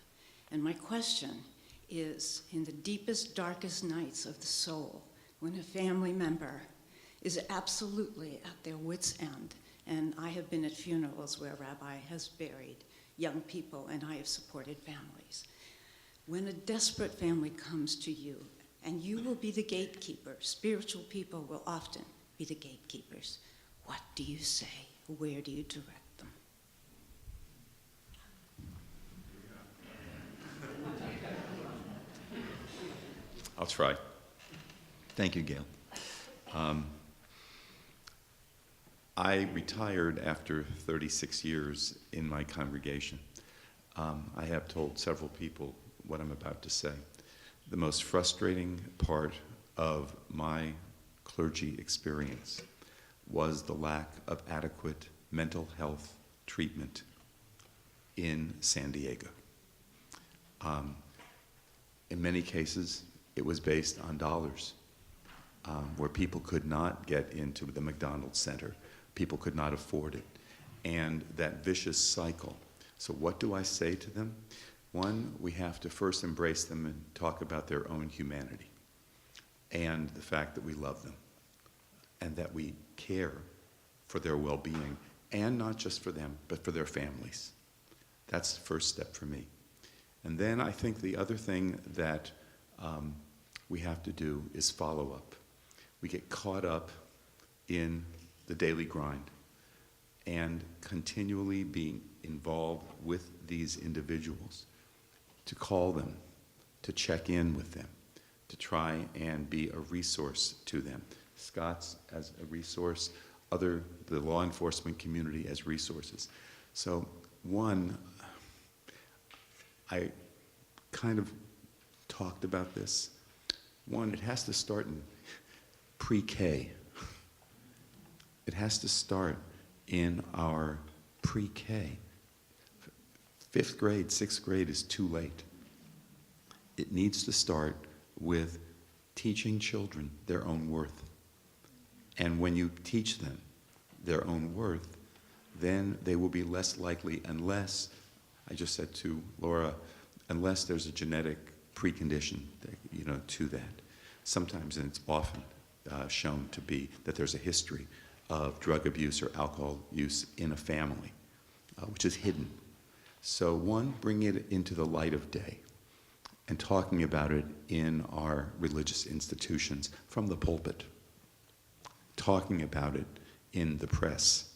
And my question is, in the deepest, darkest nights of the soul, when a family member is absolutely at their wits' end, and I have been at funerals where Rabbi has buried young people, and I have supported families. When a desperate family comes to you, and you will be the gatekeeper, spiritual people will often be the gatekeepers, what do you say? Where do you direct them? I'll try. Thank you, Gail. I retired after 36 years in my congregation. I have told several people what I'm about to say. The most frustrating part of my clergy experience was the lack of adequate mental health treatment in San Diego. In many cases, it was based on dollars, where people could not get into the McDonald's Center. People could not afford it. And that vicious cycle. So what do I say to them? One, we have to first embrace them and talk about their own humanity and the fact that we love them and that we care for their well-being, and not just for them, but for their families. That's the first step for me. And then I think the other thing that we have to do is follow up. We get caught up in the daily grind and continually being involved with these individuals, to call them, to check in with them, to try and be a resource to them. Scott's as a resource, the law enforcement community as resources. So one, I kind of talked about this. One, it has to start in pre-K. It has to start in our pre-K. 5th grade, 6th grade is too late. It needs to start with teaching children their own worth. And when you teach them their own worth, then they will be less likely, unless, I just said to Laura, unless there's a genetic precondition, to that. Sometimes, and it's often shown to be, that there's a history of drug abuse or alcohol use in a family, which is hidden. So one, bringing it into the light of day and talking about it in our religious institutions from the pulpit, talking about it in the press,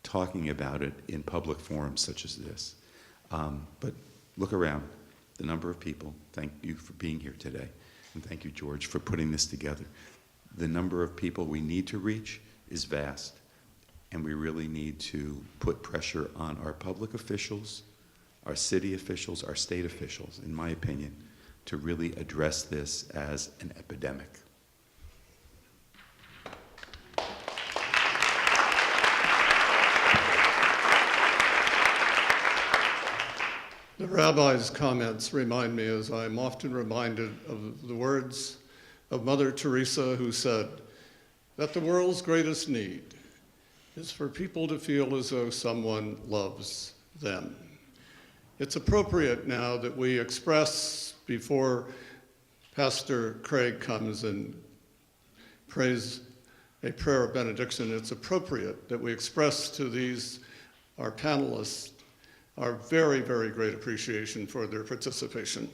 talking about it in public forums such as this. But look around, the number of people, thank you for being here today, and thank you, George, for putting this together. The number of people we need to reach is vast, and we really need to put pressure on our public officials, our city officials, our state officials, in my opinion, to really address this as an epidemic. The rabbi's comments remind me, as I'm often reminded, of the words of Mother Teresa, who said that the world's greatest need is for people to feel as though someone loves them. It's appropriate now that we express, before Pastor Craig comes and prays a prayer of benediction, it's appropriate that we express to these, our panelists, our very, very great appreciation for their participation.